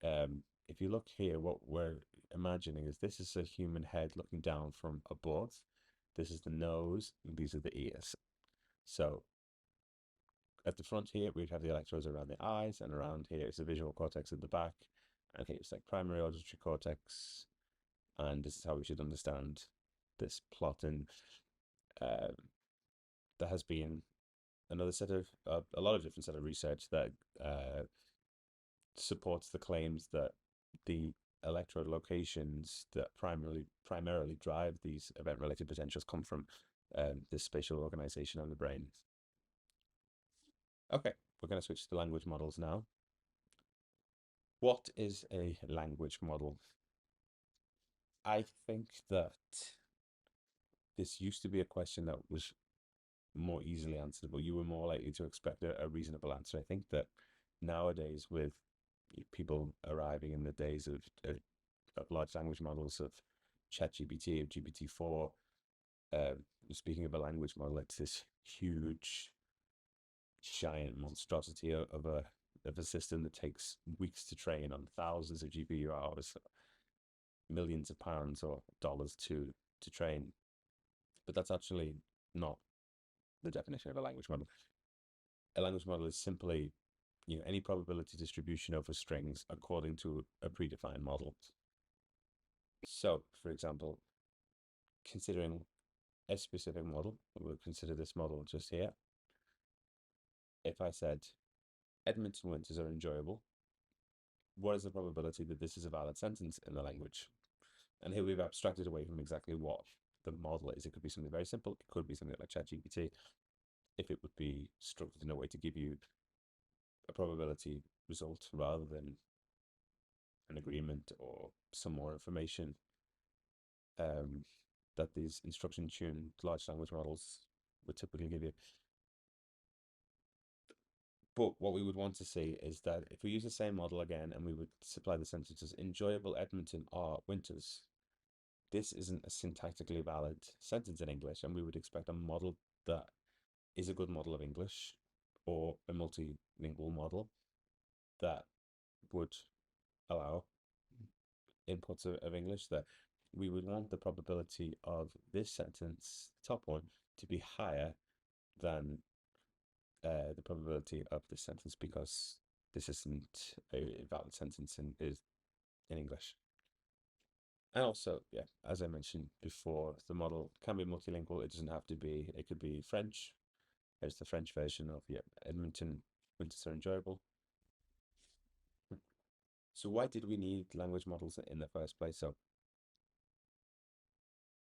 if you look here, what we're imagining is this is a human head looking down from above. This is the nose, and these are the ears. So at the front here, we'd have the electrodes around the eyes, and around here is the visual cortex at the back. And here it's like primary auditory cortex. And this is how we should understand this plot. And there has been another set of, a lot of different set of research that supports the claims that the electrode locations that primarily drive these event-related potentials come from this spatial organization of the brain. Okay, we're going to switch to language models now. What is a language model? I think that this used to be a question that was more easily answerable. You were more likely to expect a reasonable answer. I think that nowadays, with people arriving in the days of large language models, of ChatGPT, of GPT-4, speaking of a language model, it's this huge, giant monstrosity of a system that takes weeks to train on thousands of GPU hours, millions of pounds or dollars to train. But that's actually not the definition of a language model. A language model is simply, any probability distribution over strings according to a predefined model. So, for example, considering a specific model, we'll consider this model just here. If I said Edmonton winters are enjoyable, what is the probability that this is a valid sentence in the language? And here we've abstracted away from exactly what the model is. It could be something very simple. It could be something like ChatGPT, if it would be structured in a way to give you a probability result rather than an agreement or some more information that these instruction-tuned large language models would typically give you. But what we would want to see is that if we use the same model again and we would supply the sentences, enjoyable Edmonton are winters, this isn't a syntactically valid sentence in English, and we would expect a model that is a good model of English, or a multilingual model that would allow inputs of English, that we would want the probability of this sentence, top one, to be higher than the probability of this sentence, because this isn't a valid sentence is in English. And also, yeah, as I mentioned before, the model can be multilingual. It doesn't have to be. It could be French. There's the French version of, yeah, Edmonton winters are enjoyable. So why did we need language models in the first place? So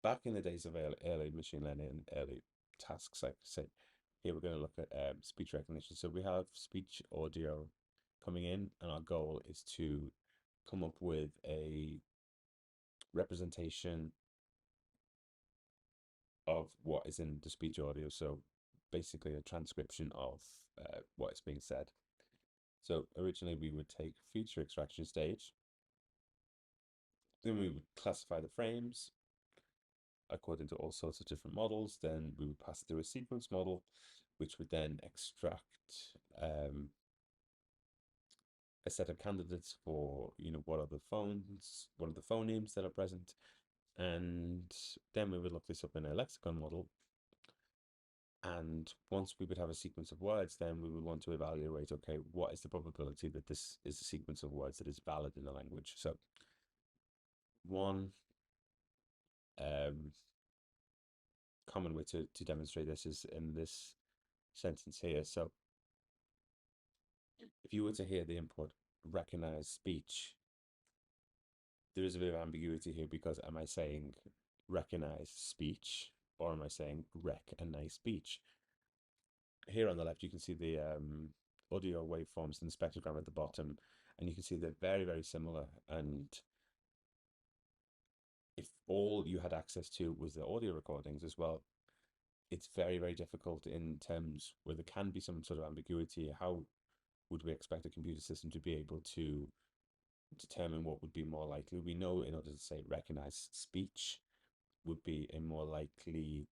back in the days of early machine learning and early tasks, like I said, here we're going to look at speech recognition. So we have speech audio coming in, and our goal is to come up with a representation of what is in the speech audio. So basically a transcription of what is being said. So originally we would take feature extraction stage, then we would classify the frames according to all sorts of different models. Then we would pass through a sequence model, which would then extract a set of candidates for, what are the phonemes that are present. And then we would look this up in a lexicon model. And once we would have a sequence of words, then we would want to evaluate, okay, what is the probability that this is a sequence of words that is valid in the language? So one common way to demonstrate this is in this sentence here. So if you were to hear the input recognize speech, there is a bit of ambiguity here, because am I saying recognize speech or am I saying recognize speech? Here on the left, you can see the audio waveforms and the spectrogram at the bottom, and you can see they're very, very similar. And if all you had access to was the audio recordings as well, it's very, very difficult in terms where there can be some sort of ambiguity. How would we expect a computer system to be able to determine what would be more likely? We know in order to say recognize speech would be a more likely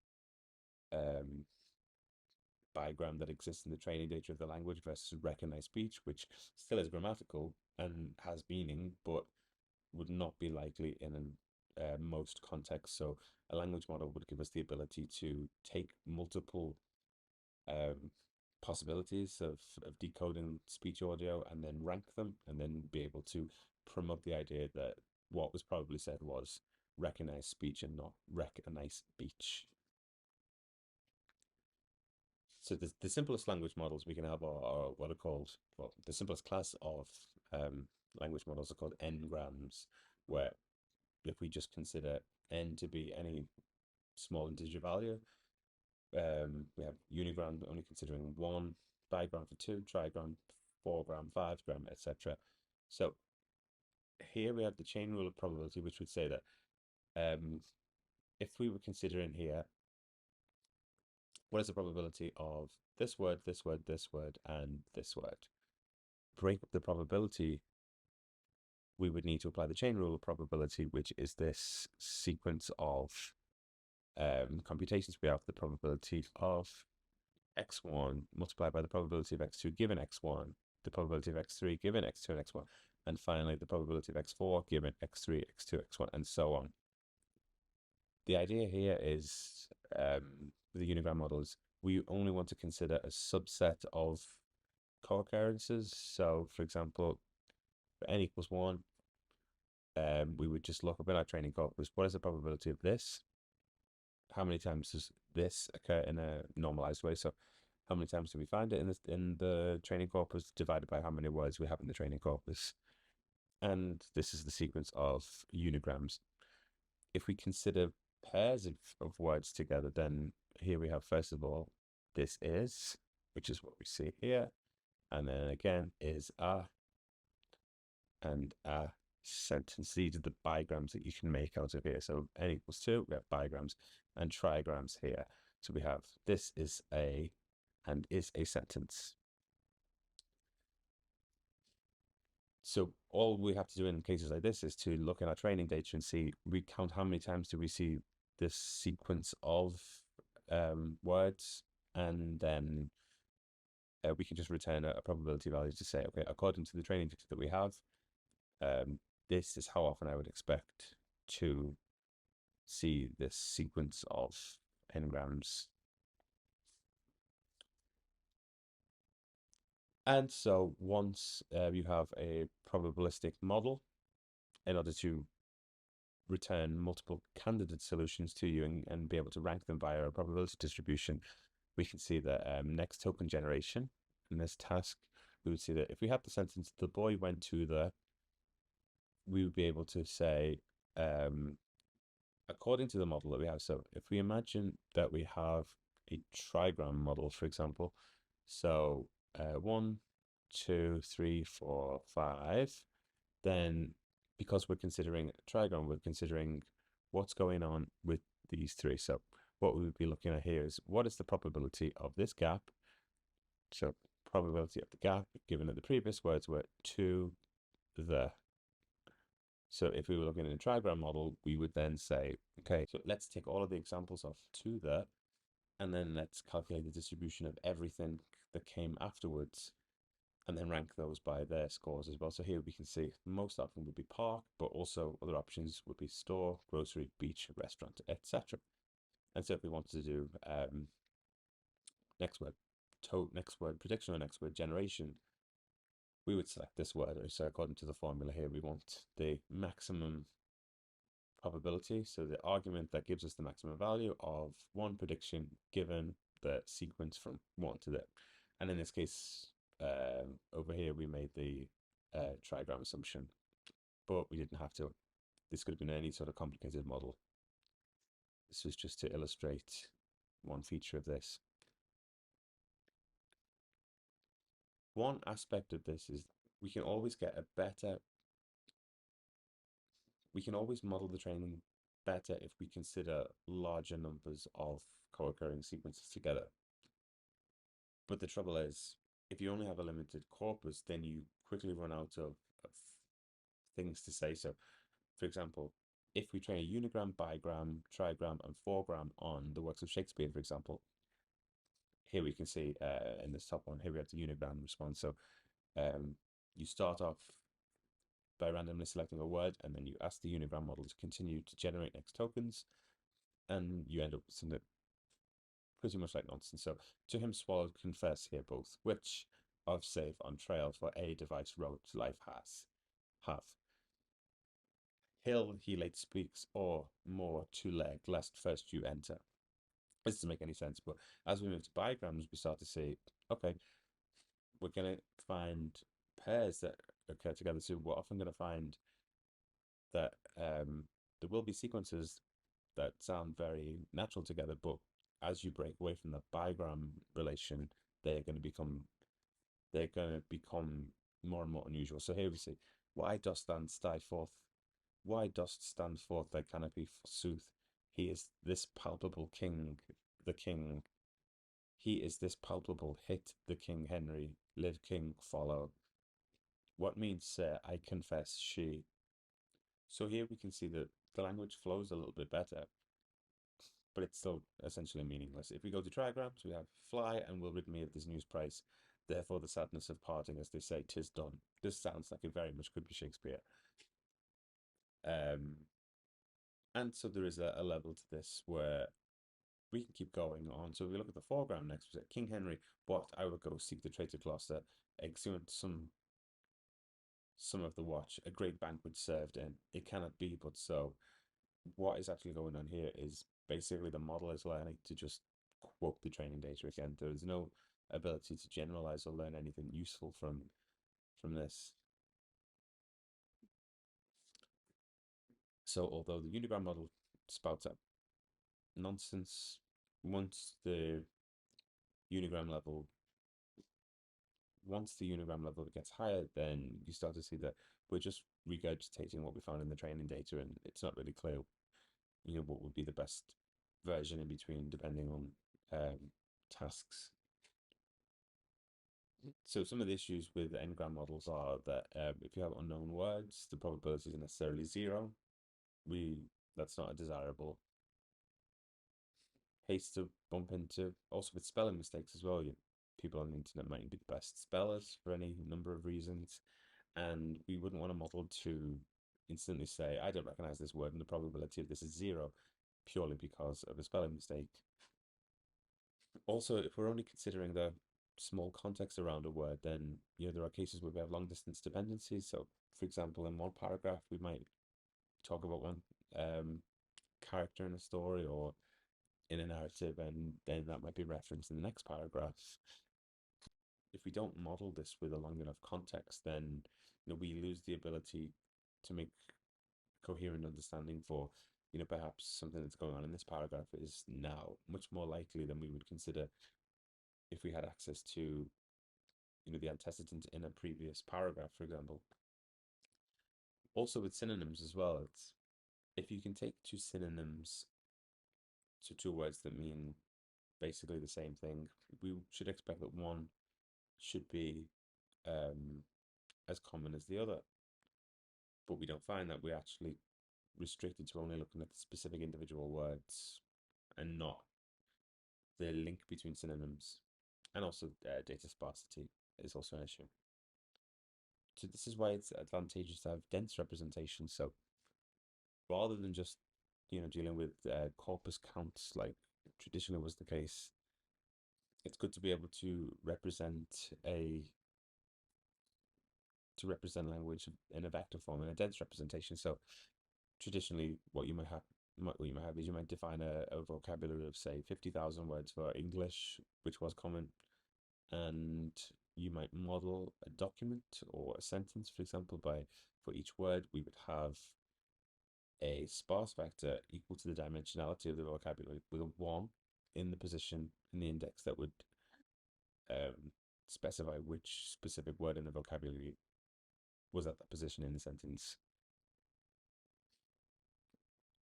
bigram that exists in the training data of the language versus recognize speech, which still is grammatical and has meaning, but would not be likely in most contexts. So a language model would give us the ability to take multiple possibilities of decoding speech audio and then rank them, and then be able to promote the idea that what was probably said was recognize speech and not recognize speech. So the simplest language models we can have are what are called, well, the simplest class of language models are called n-grams, where if we just consider n to be any small integer value, we have unigram only considering 1, bigram for 2, trigram, 4-gram, 5-gram, etc. So here we have the chain rule of probability, which would say that if we were considering here, what is the probability of this word, this word, this word, and this word? Break up the probability, we would need to apply the chain rule of probability, which is this sequence of computations. We have the probability of x1 multiplied by the probability of x2 given x1, the probability of x3 given x2 and x1, and finally the probability of x4 given x3, x2, x1, and so on. The idea here is, with the unigram models, we only want to consider a subset of co-occurrences. So, for example, for n equals 1, we would just look up in our training corpus, what is the probability of this? How many times does this occur in a normalized way? So how many times do we find it in the training corpus divided by how many words we have in the training corpus? And this is the sequence of unigrams. If we consider pairs of words together, then here we have, first of all, this is, which is what we see here. And then again is a and a sentence. These are the bigrams that you can make out of here. So n equals 2, we have bigrams and trigrams here. So we have this is a and is a sentence. So all we have to do in cases like this is to look at our training data and see, we count how many times do we see this sequence of words, and then we can just return a probability value to say, okay, according to the training data that we have, this is how often I would expect to see this sequence of n-grams. And so once you have a probabilistic model, in order to return multiple candidate solutions to you and be able to rank them via a probability distribution, we can see that next token generation in this task, we would see that if we had the sentence, the boy went to the, we would be able to say, according to the model that we have. So if we imagine that we have a trigram model, for example, so 1, 2, 3, 4, 5, then because we're considering a trigram, we're considering what's going on with these three. So what we would be looking at here is what is the probability of this gap? So probability of the gap, given that the previous words were to the. So if we were looking at a trigram model, we would then say, okay, so let's take all of the examples of to the, and then let's calculate the distribution of everything that came afterwards, and then rank those by their scores as well. So here we can see most often would be park, but also other options would be store, grocery, beach, restaurant, etc. And so if we wanted to do next word prediction or next word generation, we would select this word. So according to the formula here, we want the maximum probability, so the argument that gives us the maximum value of one prediction given the sequence from 1 to the, and in this case over here we made the trigram assumption, but we didn't have to. This could have been any sort of complicated model. This was just to illustrate one feature of this. One aspect of this is we can always get a better, we can always model the training better if we consider larger numbers of co-occurring sequences together. But the trouble is, if you only have a limited corpus, then you quickly run out of things to say. So, for example, if we train a unigram, bigram, trigram, and fourgram on the works of Shakespeare, for example, here we can see in this top one, here we have the unigram response. So you start off by randomly selecting a word, and then you ask the unigram model to continue to generate next tokens, and you end up with something pretty much like nonsense. So to him swallowed confess here both, which of safe on trail for a device road life have. Hill he late speaks, or more to leg, lest first you enter. This doesn't make any sense, but as we move to bigrams, we start to see, okay, we're going to find pairs that occur together. So we're often going to find that there will be sequences that sound very natural together, but as you break away from the bigram relation, they're going to become more and more unusual. So here we see, why dost stand forth? Why dost stand forth thy canopy forsooth? He is this palpable king, the king. He is this palpable hit, the King Henry, live king, follow. What means, sir, I confess she. So here we can see that the language flows a little bit better, but it's still essentially meaningless. If we go to trigrams, we have fly and will rid me of this news price. Therefore the sadness of parting, as they say, 'tis done. This sounds like it very much could be Shakespeare. And so there is a level to this where we can keep going on. So if we look at the foreground next, we say King Henry, what I will go seek the traitor Gloucester, exeunt some of the watch, a great banquet served in. It cannot be but so. What is actually going on here is basically the model is learning to just quote the training data again. There is no ability to generalize or learn anything useful from this. So although the unigram model spouts out nonsense, once the unigram level gets higher, then you start to see that we're just regurgitating what we found in the training data, and it's not really clear, what would be the best version in between, depending on tasks. So some of the issues with n-gram models are that if you have unknown words, the probability is necessarily 0. That's not a desirable haste to bump into. Also with spelling mistakes as well, people on the internet might be the best spellers for any number of reasons, and we wouldn't want a model to instantly say, I don't recognize this word and the probability of this is 0. purely because of a spelling mistake. Also, if we're only considering the small context around a word, then there are cases where we have long distance dependencies. So, for example, in one paragraph, we might talk about one um, character in a story or in a narrative, and then that might be referenced in the next paragraph. If we don't model this with a long enough context, then we lose the ability to make coherent understanding for perhaps something that's going on in this paragraph is now much more likely than we would consider if we had access to the antecedent in a previous paragraph, for example. Also with synonyms as well, it's if you can take two synonyms to two words that mean basically the same thing, we should expect that one should be as common as the other. But we don't find that. We're actually restricted to only looking at the specific individual words and not the link between synonyms. And also data sparsity is also an issue. So this is why it's advantageous to have dense representation. So rather than just dealing with corpus counts like traditionally was the case, it's good to be able to represent language in a vector form in a dense representation. So traditionally, what you might have is you might define a vocabulary of say 50,000 words for English, which was common, and you might model a document or a sentence, for example, for each word we would have a sparse vector equal to the dimensionality of the vocabulary with a 1 in the position in the index that would specify which specific word in the vocabulary was at that position in the sentence.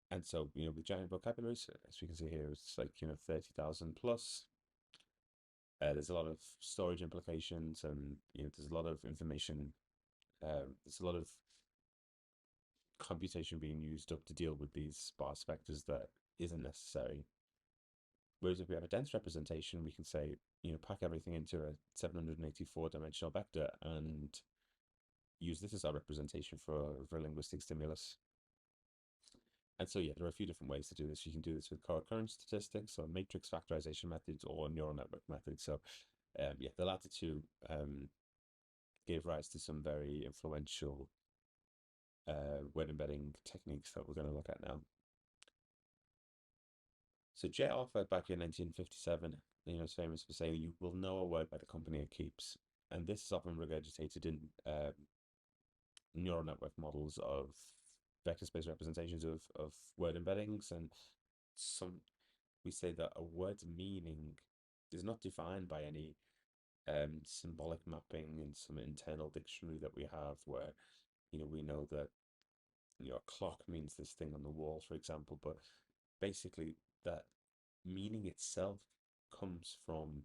And so, with giant vocabularies, as we can see here, it's like, 30,000 plus. There's a lot of storage implications, and, there's a lot of information. There's a lot of computation being used up to deal with these sparse vectors that isn't necessary. Whereas if we have a dense representation, we can say, pack everything into a 784 dimensional vector and use this as our representation for linguistic stimulus. And so, there are a few different ways to do this. You can do this with co-occurrence statistics, or matrix factorization methods, or neural network methods. So, the latter two gave rise to some very influential word embedding techniques that we're going to look at now. So, J. Arthur, back in 1957, is famous for saying, "You will know a word by the company it keeps." And this is often regurgitated in neural network models of vector space representations of word embeddings, and we say that a word's meaning is not defined by any symbolic mapping in some internal dictionary that we have, where we know that a clock means this thing on the wall, for example, but basically that meaning itself comes from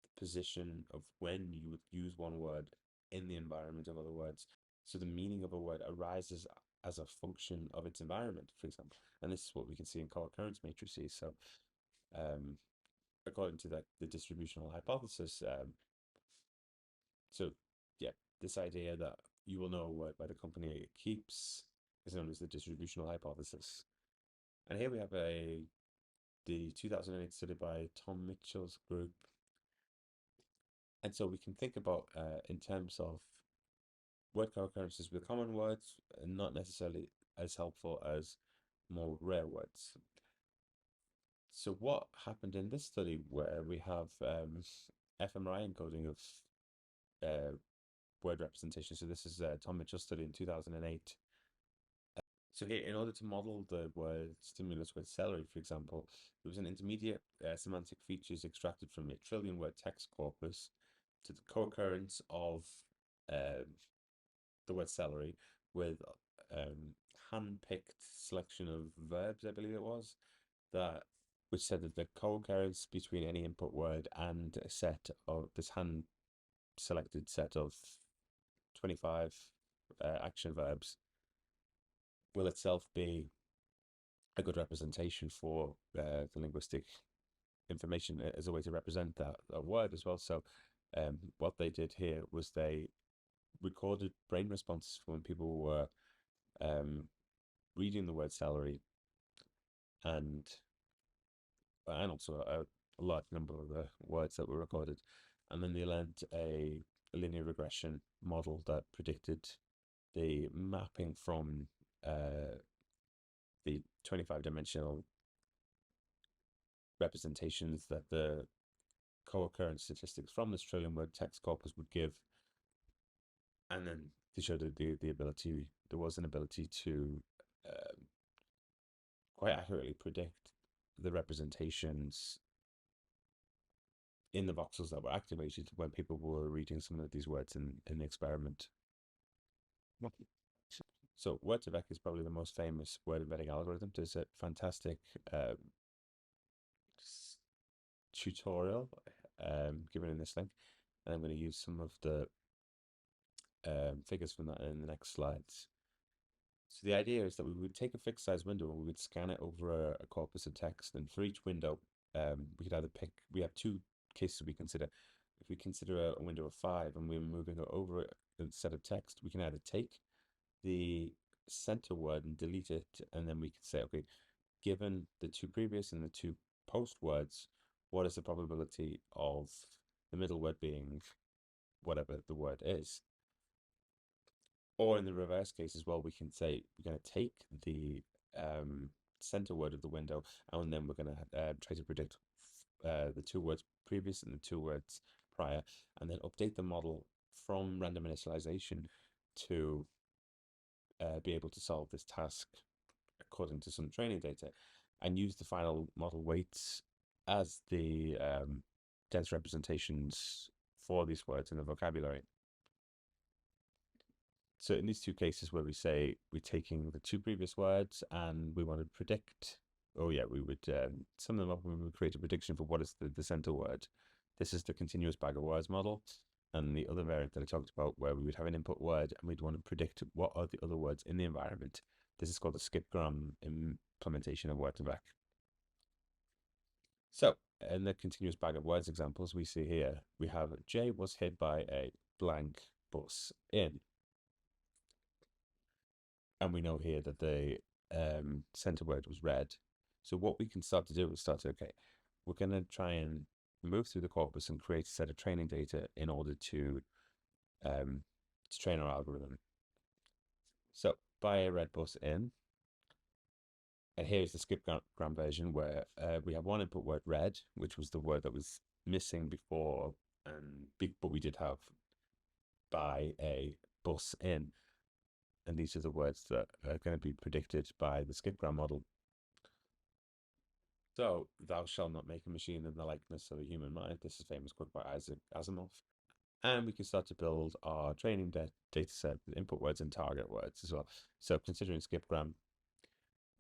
the position of when you would use one word in the environment of other words. So the meaning of a word arises as a function of its environment, for example. And this is what we can see in co-occurrence matrices. So according to the distributional hypothesis, this idea that you will know a word by the company it keeps is known as the distributional hypothesis. And here we have the 2008 study by Tom Mitchell's group. And so we can think about in terms of word co-occurrences with common words, and not necessarily as helpful as more rare words. So what happened in this study, where we have fMRI encoding of word representation? So this is Tom Mitchell's study in 2008. So here, in order to model the word stimulus with celery, for example, there was an intermediate semantic features extracted from a trillion word text corpus to the co-occurrence of the word celery with hand-picked selection of verbs, I believe it was, which said that the co-occurrence between any input word and a set of this hand-selected set of 25 action verbs will itself be a good representation for the linguistic information as a way to represent that word as well. So what they did here was they recorded brain responses for when people were reading the word celery, and also a large number of the words that were recorded. And then they learned a linear regression model that predicted the mapping from the 25-dimensional representations that the co-occurrence statistics from this trillion word text corpus would give. And then they showed that there was an ability to quite accurately predict the representations in the voxels that were activated when people were reading some of these words in the experiment. So Word2Vec is probably the most famous word embedding algorithm. There's a fantastic tutorial given in this link, and I'm going to use some of the figures from that in the next slides. So the idea is that we would take a fixed size window and we would scan it over a corpus of text, and for each window we could either pick, we have two cases we consider. If we consider a window of 5 and we're moving it over a set of text, we can either take the center word and delete it, and then we could say, okay, given the two previous and the two post words, what is the probability of the middle word being whatever the word is? Or in the reverse case as well, we can say we're going to take the center word of the window, and then we're going to try to predict the two words previous and the two words prior, and then update the model from random initialization to be able to solve this task according to some training data, and use the final model weights as the dense representations for these words in the vocabulary. So in these two cases where we say we're taking the two previous words and we want to predict, oh yeah, we would sum them up and we would create a prediction for what is the center word. This is the continuous bag of words model. And the other variant that I talked about where we would have an input word and we'd want to predict what are the other words in the environment. This is called the skipgram implementation of Word2Vec. So in the continuous bag of words examples we see here, we have Jay was hit by a blank bus in. And we know here that the center word was red. So what we can start to do is okay, we're going to try and move through the corpus and create a set of training data in order to train our algorithm. So buy a red bus in, and here's the skipgram version where we have one input word red, which was the word that was missing before, but we did have buy a bus in. And these are the words that are going to be predicted by the skipgram model. So, thou shalt not make a machine in the likeness of a human mind. This is a famous quote by Isaac Asimov. And we can start to build our training data set with input words and target words as well. So, considering skipgram,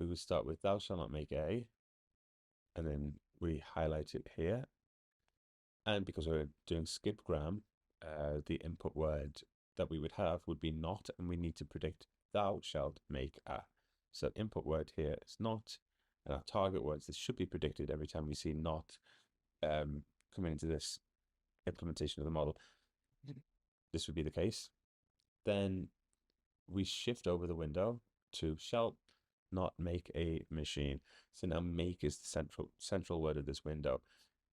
we would start with thou shalt not make a, and then we highlight it here. And because we're doing skipgram, the input word that we would have would be not, and we need to predict thou shalt make a. So input word here is not, and our target words, this should be predicted every time we see not coming into this implementation of the model. This would be the case. Then we shift over the window to shall not make a machine. So now make is the central word of this window.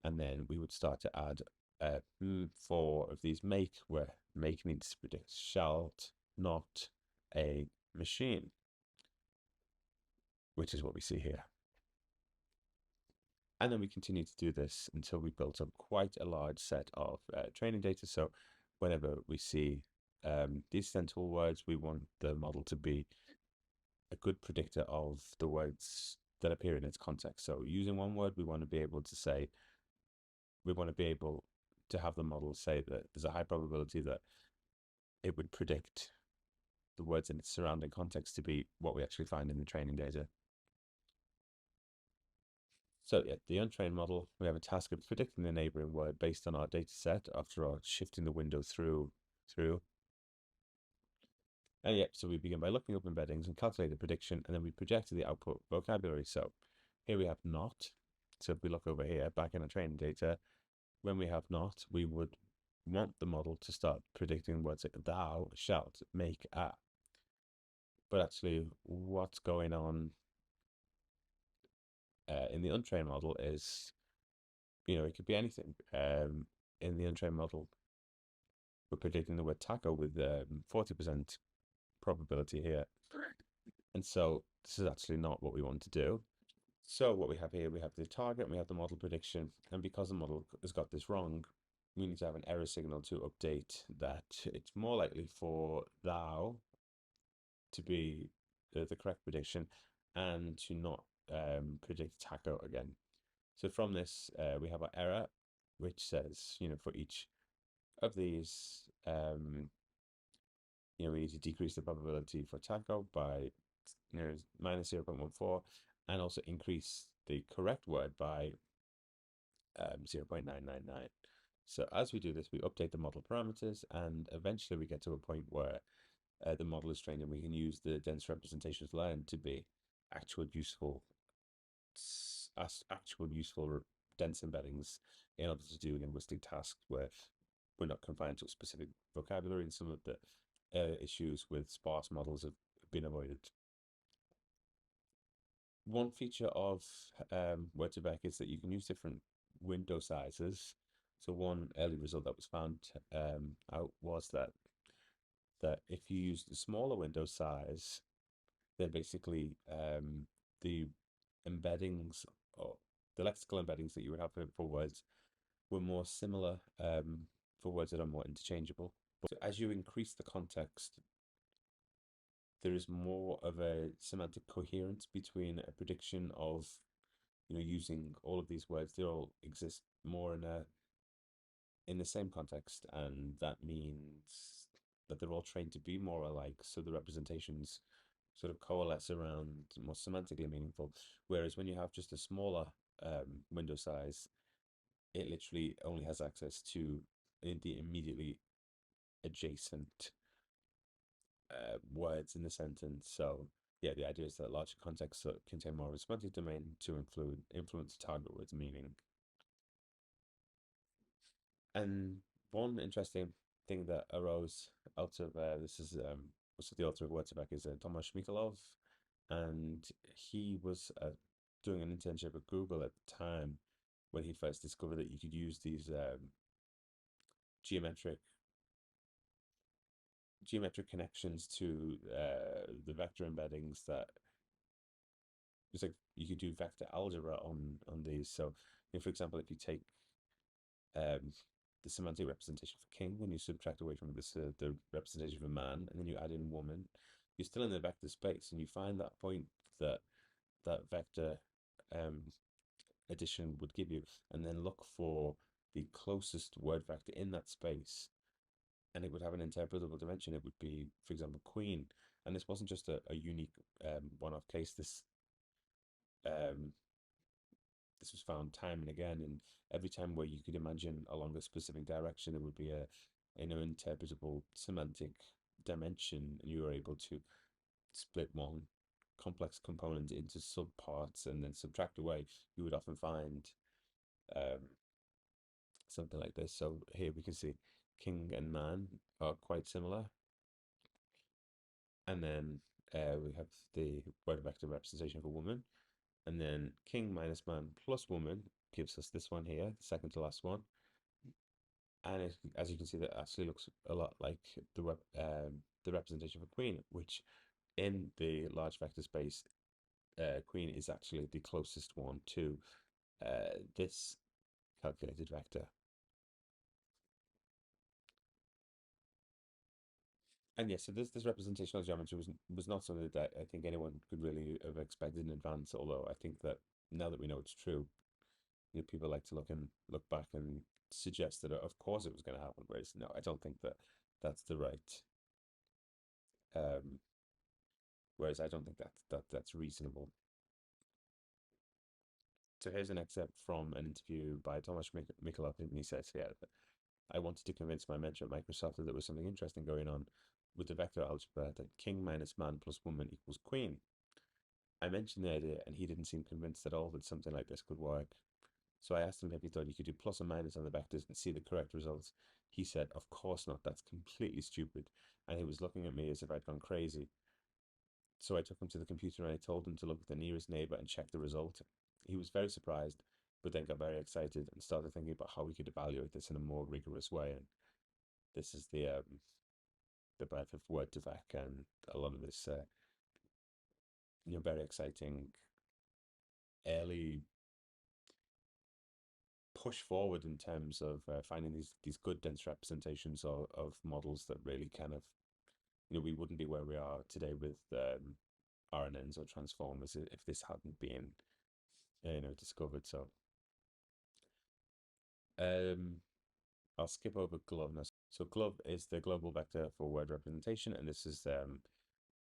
And then we would start to add 4 of these make, where make needs to predict shalt not a machine, which is what we see here. And then we continue to do this until we built up quite a large set of training data. So whenever we see these central words, we want the model to be a good predictor of the words that appear in its context. So using one word, we want to be able to have the model say that there's a high probability that it would predict the words in its surrounding context to be what we actually find in the training data. So yeah, the untrained model, we have a task of predicting the neighboring word based on our data set after our shifting the window through. And yeah, so we begin by looking up embeddings and calculate the prediction, and then we project to the output vocabulary. So here we have not. So if we look over here, back in our training data, when we have not, we would want the model to start predicting words like thou shalt make a. But actually, what's going on in the untrained model is, it could be anything. In the untrained model, we're predicting the word taco with 40% probability here. And so this is actually not what we want to do. So what we have here, we have the target and we have the model prediction. And because the model has got this wrong, we need to have an error signal to update that it's more likely for thou to be the correct prediction and to not predict taco again. So from this, we have our error, which says, for each of these, we need to decrease the probability for taco by minus 0.14 and also increase the correct word by 0.999. So as we do this, we update the model parameters, and eventually we get to a point where the model is trained and we can use the dense representations learned to be actual useful dense embeddings in order to do linguistic tasks where we're not confined to a specific vocabulary, and some of the issues with sparse models have been avoided. One feature of Word2Vec is that you can use different window sizes. So one early result that was found out was that if you use the smaller window size, then basically the embeddings or the lexical embeddings that you would have for words were more similar for words that are more interchangeable. But as you increase the context, there is more of a semantic coherence between a prediction of, using all of these words. They all exist more in the same context, and that means that they're all trained to be more alike. So the representations sort of coalesce around more semantically meaningful. Whereas when you have just a smaller window size, it literally only has access to the immediately adjacent words in the sentence. So yeah, the idea is that larger contexts contain more of a semantic domain to influence target words meaning. And one interesting thing that arose out of this is also the author of Word2Vec is Tomasz Mikolov, and he was doing an internship at Google at the time when he first discovered that you could use these geometric connections to the vector embeddings. That it's like you could do vector algebra on these. So, for example, if you take the semantic representation for king and you subtract away from this the representation of a man, and then you add in woman, you're still in the vector space, and you find that point that vector addition would give you, and then look for the closest word vector in that space, and it would have an interpretable dimension. It would be, for example, queen. And this wasn't just a unique one-off case. This was found time and again, and every time where you could imagine along a specific direction, there would be an interpretable semantic dimension, and you were able to split one complex component into subparts and then subtract away. You would often find something like this. So here we can see king and man are quite similar. And then we have the word vector representation for woman. And then king minus man plus woman gives us this one here, the second to last one. And as you can see, that actually looks a lot like the representation for queen, which in the large vector space, queen is actually the closest one to this calculated vector. And yes, so this representational geometry was not something that I think anyone could really have expected in advance. Although I think that now that we know it's true, people like to look back and suggest that of course it was going to happen. Whereas no, I don't think that that's the right. Whereas I don't think that's reasonable. So here's an excerpt from an interview by Tomasz Mikolov, and he says, "Yeah, I wanted to convince my mentor at Microsoft that there was something interesting going on with the vector algebra, that king minus man plus woman equals queen. I mentioned the idea, and he didn't seem convinced at all that something like this could work. So I asked him if he thought you could do plus or minus on the vectors and see the correct results. He said, of course not, that's completely stupid. And he was looking at me as if I'd gone crazy. So I took him to the computer and I told him to look at the nearest neighbor and check the result. he was very surprised, but then got very excited and started thinking about how we could evaluate this in a more rigorous way. And this is the birth of Word2Vec and a lot of this very exciting early push forward in terms of finding these good dense representations of models that really kind of, we wouldn't be where we are today with RNNs or transformers if this hadn't been discovered. So I'll skip over GLOVE now. So GLOVE is the global vector for word representation, and this is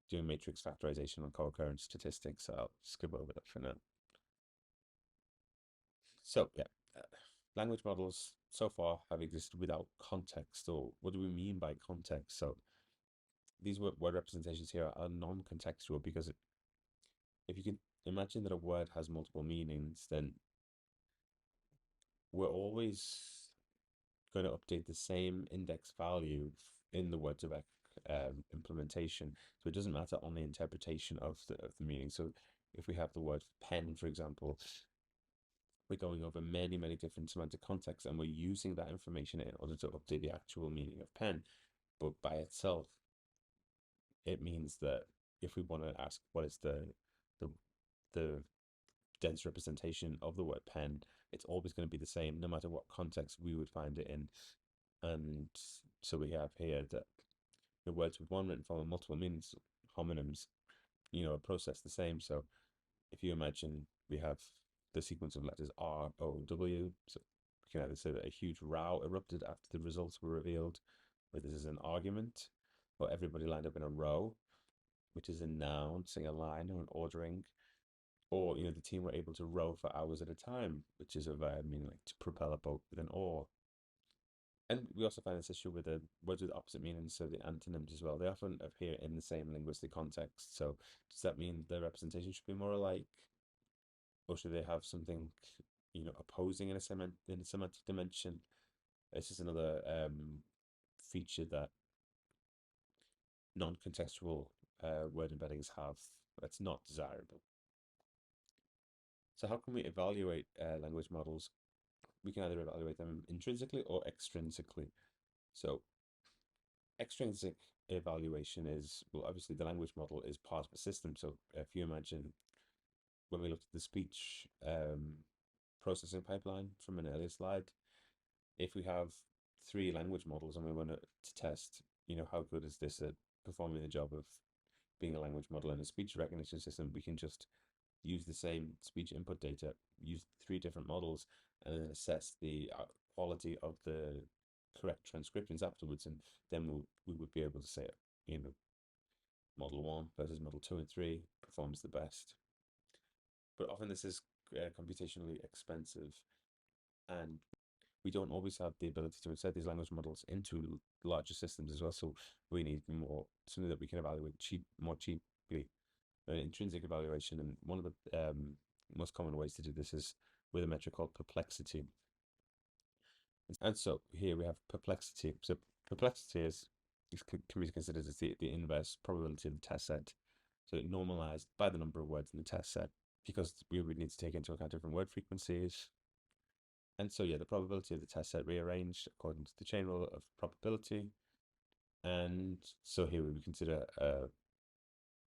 doing matrix factorization on co-occurrence statistics. So I'll skip over that for now. So yeah, language models so far have existed without context. Or what do we mean by context? So these word representations here are non-contextual because if you can imagine that a word has multiple meanings, then we're always going to update the same index value in the Word2Vec implementation. So it doesn't matter on the interpretation of the meaning. So if we have the word pen, for example, we're going over many, many different semantic contexts, and we're using that information in order to update the actual meaning of pen. But by itself, it means that if we want to ask what is the dense representation of the word pen, it's always going to be the same, no matter what context we would find it in. And so we have here that the words with one written form and multiple meanings, homonyms, are processed the same. So if you imagine we have the sequence of letters R, O, W, so we can either say that a huge row erupted after the results were revealed, where this is an argument, or everybody lined up in a row, which is a noun, saying a line or an ordering, or the team were able to row for hours at a time, which is a verb meaning like to propel a boat with an oar. And we also find this issue with the words with opposite meanings, so the antonyms as well. They often appear in the same linguistic context. So does that mean the representation should be more alike, or should they have something, opposing in a semantic dimension? This is another feature that non-contextual word embeddings have that's not desirable. So how can we evaluate language models? We can either evaluate them intrinsically or extrinsically. So extrinsic evaluation is, well, obviously the language model is part of a system. So if you imagine when we looked at the speech processing pipeline from an earlier slide, if we have 3 language models and we want to test, how good is this at performing the job of being a language model in a speech recognition system, we can just use the same speech input data, use 3 different models, and then assess the quality of the correct transcriptions afterwards, and then we would be able to say, model 1 versus model 2 and 3 performs the best. But often this is computationally expensive, and we don't always have the ability to insert these language models into larger systems as well. So we need something that we can evaluate more cheaply, an intrinsic evaluation. And one of the most common ways to do this is with a metric called perplexity. And so here we have perplexity. So perplexity can be considered as the inverse probability of the test set. So normalized by the number of words in the test set, because we would need to take into account different word frequencies. And so, yeah, the probability of the test set rearranged according to the chain rule of probability. And so here we would consider a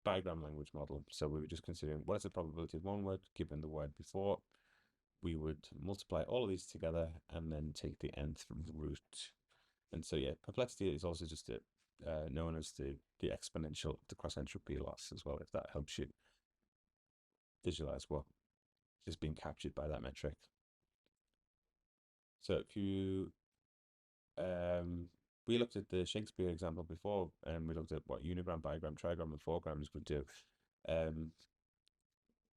bigram language model. So we were just considering what is the probability of one word given the word before. We would multiply all of these together and then take the nth root. And so, yeah, perplexity is also just known as the exponential of the cross entropy loss as well, if that helps you visualize what is being captured by that metric. So if you we looked at the Shakespeare example before, and we looked at what unigram, bigram, trigram, and fourgrams would do.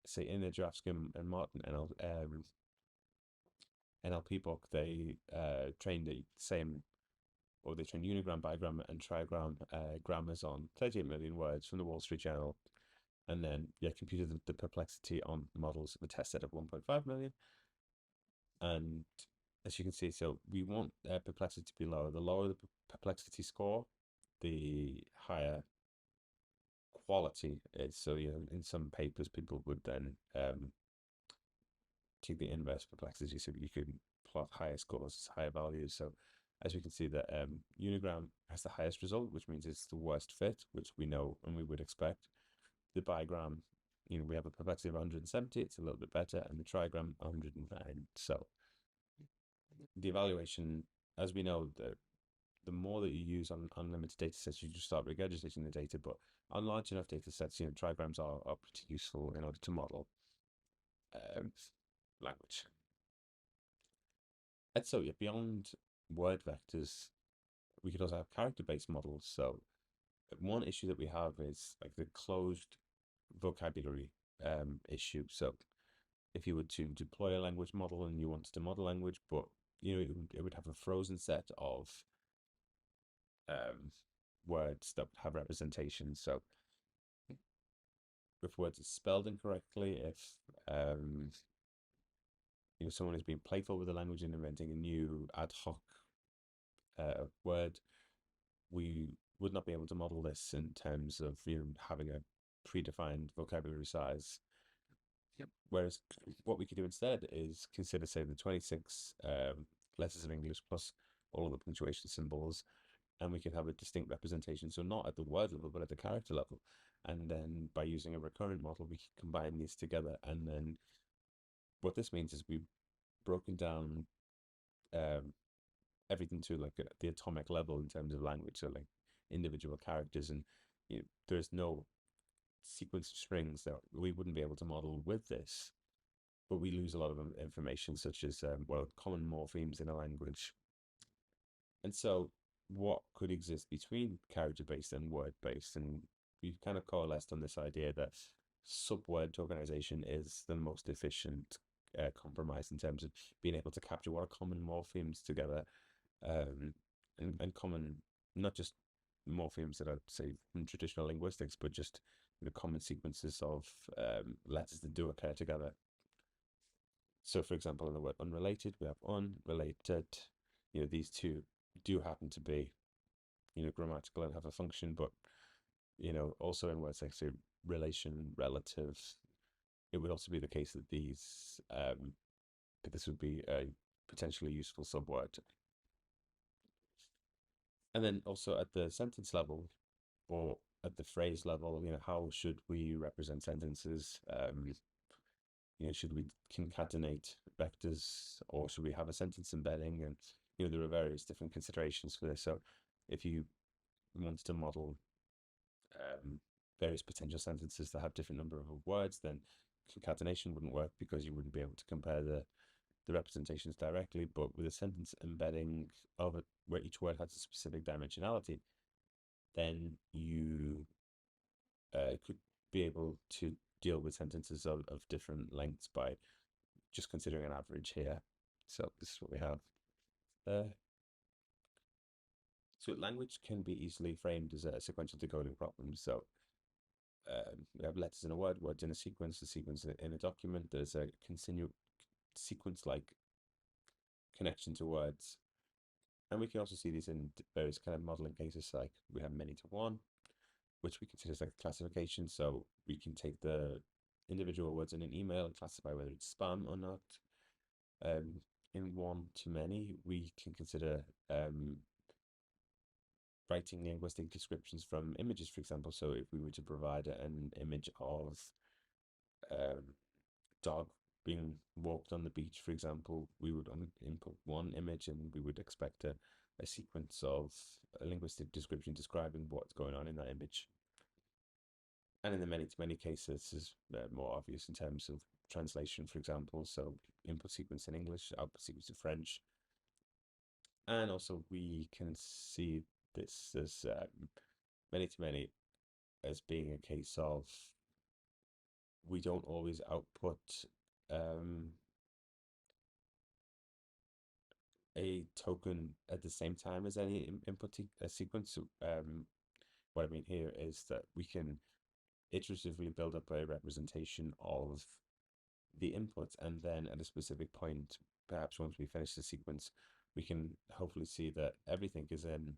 Say in the Jurafsky and Martin NLP book, they trained the same, or they trained unigram, bigram, and trigram grammars on 38 million words from the Wall Street Journal, and then computed the perplexity on models of a test set of 1.5 million. And as you can see, so we want perplexity to be lower. The lower the perplexity score, the higher quality is. So, in some papers, people would then take the inverse perplexity, so you can plot higher scores, higher values. So as we can see, that unigram has the highest result, which means it's the worst fit, which we know and we would expect. The bigram, we have a perplexity of 170, it's a little bit better, and the trigram 109. So the evaluation, as we know, the more that you use on unlimited data sets, you just start regurgitating the data. But on large enough data sets, trigrams are pretty useful in order to model language. And so, yeah, beyond word vectors, we could also have character-based models. So one issue that we have is like the closed vocabulary issue. So if you were to deploy a language model and you wanted to model language, but it would have a frozen set of words that have representation. So if words are spelled incorrectly, if someone is being playful with the language and inventing a new ad hoc word, we would not be able to model this in terms of having a predefined vocabulary size. Yep. Whereas what we could do instead is consider, say, the 26 letters of English plus all of the punctuation symbols, and we could have a distinct representation. So not at the word level, but at the character level. And then by using a recurrent model, we can combine these together. And then what this means is we've broken down everything to like the atomic level in terms of language. So like individual characters, and there's no sequence of strings that we wouldn't be able to model with this, but we lose a lot of information, such as common morphemes in a language. And so what could exist between character-based and word-based? And we've kind of coalesced on this idea that sub-word tokenization is the most efficient compromise in terms of being able to capture what are common morphemes together, and common, not just morphemes that are, say, in traditional linguistics, but just common sequences of letters that do occur together. So, for example, in the word unrelated, we have unrelated. These two do happen to be, grammatical and have a function, but also in words like, say, relation, relative, it would also be the case that these that this would be a potentially useful subword. And then also at the sentence level, or at the phrase level, how should we represent sentences? Should we concatenate vectors, or should we have a sentence embedding? And there are various different considerations for this. So if you wanted to model various potential sentences that have different number of words, then concatenation wouldn't work because you wouldn't be able to compare the representations directly. But with a sentence embedding of it, where each word has a specific dimensionality, then you could be able to deal with sentences of different lengths by just considering an average here. So this is what we have. So language can be easily framed as a sequential decoding problem. So we have letters in a word, words in a sequence in a document. There's a continuous sequence-like connection to words. And we can also see these in various kind of modeling cases, like we have many to one, which we consider as like a classification. So we can take the individual words in an email and classify whether it's spam or not. In one to many, we can consider writing linguistic descriptions from images, for example. So if we were to provide an image of dog being walked on the beach, for example, we would input one image and we would expect a sequence of a linguistic description describing what's going on in that image. And in the many-to-many cases, this is more obvious in terms of translation, for example. So input sequence in English, output sequence in French. And also we can see this as many-to-many as being a case of we don't always output a token at the same time as any input sequence. What I mean here is that we can iteratively build up a representation of the inputs, and then at a specific point, perhaps once we finish the sequence, we can hopefully see that everything is in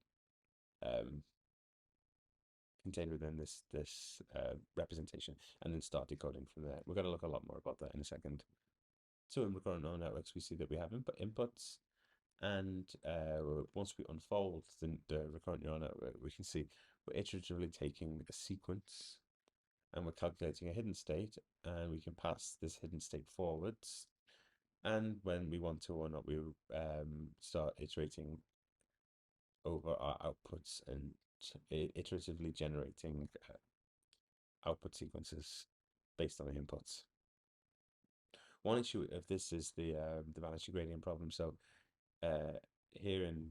contained within this representation, and then start decoding from there. We're going to look a lot more about that in a second. So in recurrent neural networks, we see that we have inputs, and once we unfold the recurrent neural network, we can see we're iteratively taking a sequence and we're calculating a hidden state, and we can pass this hidden state forwards. And when we want to or not, we start iterating over our outputs and iteratively generating output sequences based on the inputs. One issue of this is the vanishing gradient problem. So here in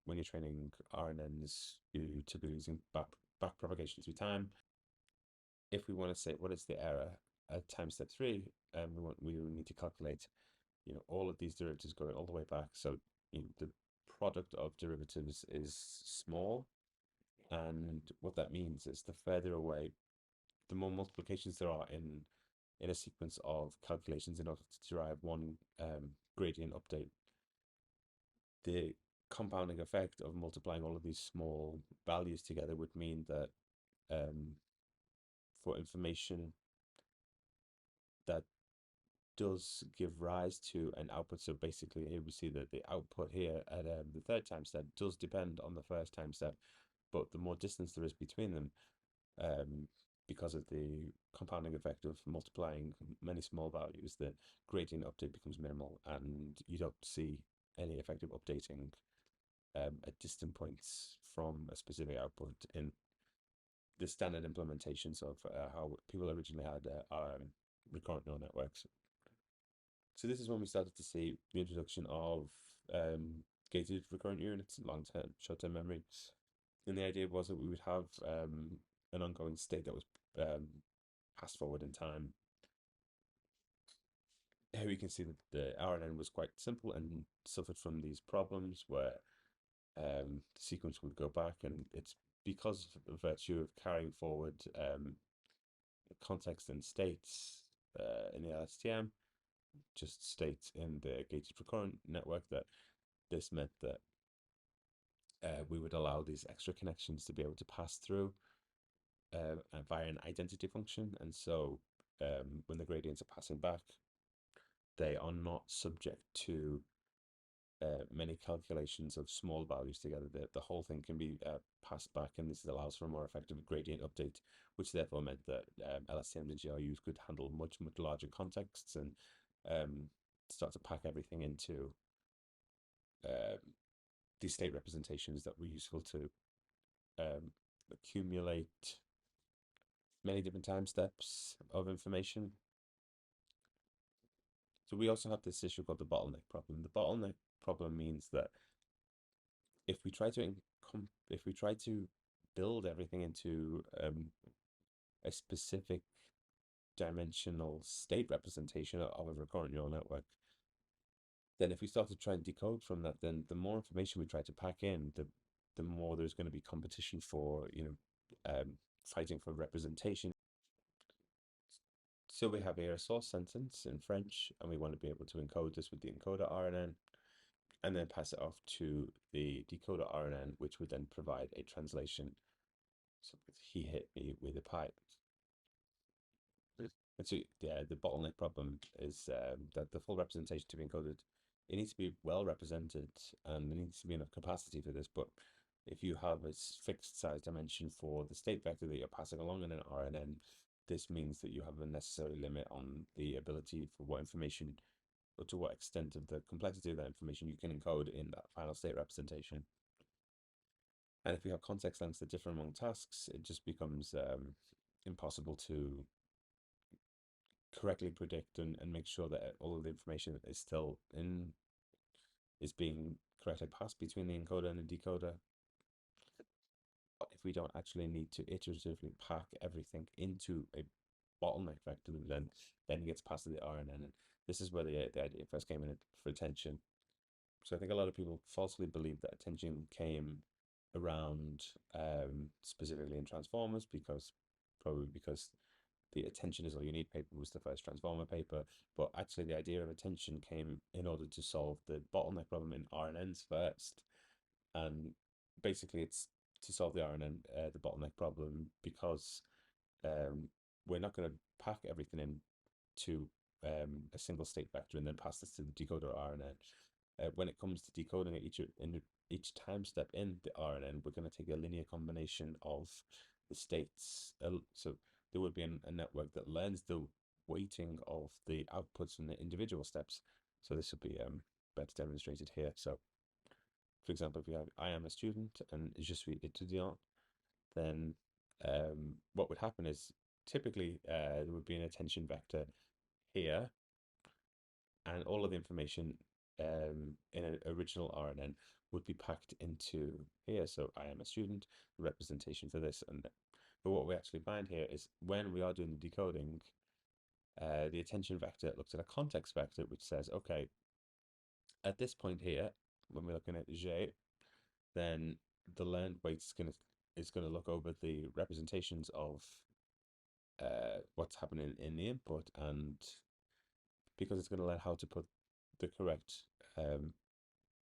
when you're training RNNs, you typically using back propagation through time. If we want to say what is the error at time step 3, we need to calculate, all of these derivatives going all the way back. So the product of derivatives is small, and what that means is the further away, the more multiplications there are in a sequence of calculations in order to derive one gradient update, the compounding effect of multiplying all of these small values together would mean that for information that does give rise to an output. So basically here we see that the output here at the third time step does depend on the first time step, but the more distance there is between them, because of the compounding effect of multiplying many small values, the gradient update becomes minimal, and you don't see any effective updating at distant points from a specific output in the standard implementations of how people originally had recurrent neural networks. So this is when we started to see the introduction of gated recurrent units, long-term, short-term memory. And the idea was that we would have an ongoing state that was passed forward in time. Here we can see that the RNN was quite simple and suffered from these problems where the sequence would go back, and it's because of virtue of carrying forward context and states in the LSTM, just states in the gated recurrent network, that this meant that we would allow these extra connections to be able to pass through via an identity function. And so when the gradients are passing back, they are not subject to many calculations of small values together. The whole thing can be passed back, and this allows for a more effective gradient update, which therefore meant that LSTMs and GRUs could handle much larger contexts and start to pack everything into these state representations that were useful to accumulate many different time steps of information. So we also have this issue called the bottleneck problem. The bottleneck problem means that if we try to build everything into a specific dimensional state representation of a recurrent neural network, then if we start to try and decode from that, then the more information we try to pack in, the more there's going to be competition for, fighting for representation. So we have here a source sentence in French, and we want to be able to encode this with the encoder RNN, and then pass it off to the decoder RNN, which would then provide a translation. So he hit me with a pipe. And so yeah, the bottleneck problem is that the full representation to be encoded, it needs to be well represented, and there needs to be enough capacity for this. But if you have a fixed size dimension for the state vector that you're passing along in an RNN, this means that you have a necessary limit on the ability for what information, or to what extent of the complexity of that information you can encode in that final state representation. And if you have context lengths that differ among tasks, it just becomes impossible to correctly predict and make sure that all of the information is being correctly passed between the encoder and the decoder. If we don't actually need to iteratively pack everything into a bottleneck vector, then it gets passed to the RNN. And this is where the idea first came in for attention. So I think a lot of people falsely believe that attention came around specifically in transformers, probably because the attention is all you need paper was the first transformer paper. But actually the idea of attention came in order to solve the bottleneck problem in RNNs first. And basically it's to solve the RNN, the bottleneck problem, because we're not going to pack everything in to a single state vector and then pass this to the decoder RNN. When it comes to decoding at each time step in the RNN, we're going to take a linear combination of the states. So there would be a network that learns the weighting of the outputs from the individual steps. So this would be better demonstrated here. So, for example, if we have I am a student and je suis étudiant, then what would happen is typically there would be an attention vector here, and all of the information in an original RNN would be packed into here. So I am a student, representation for this, and but what we actually find here is when we are doing the decoding, the attention vector looks at a context vector which says, okay, at this point here, when we're looking at J, then the learned weight is gonna look over the representations of what's happening in the input, and because it's going to learn how to put the correct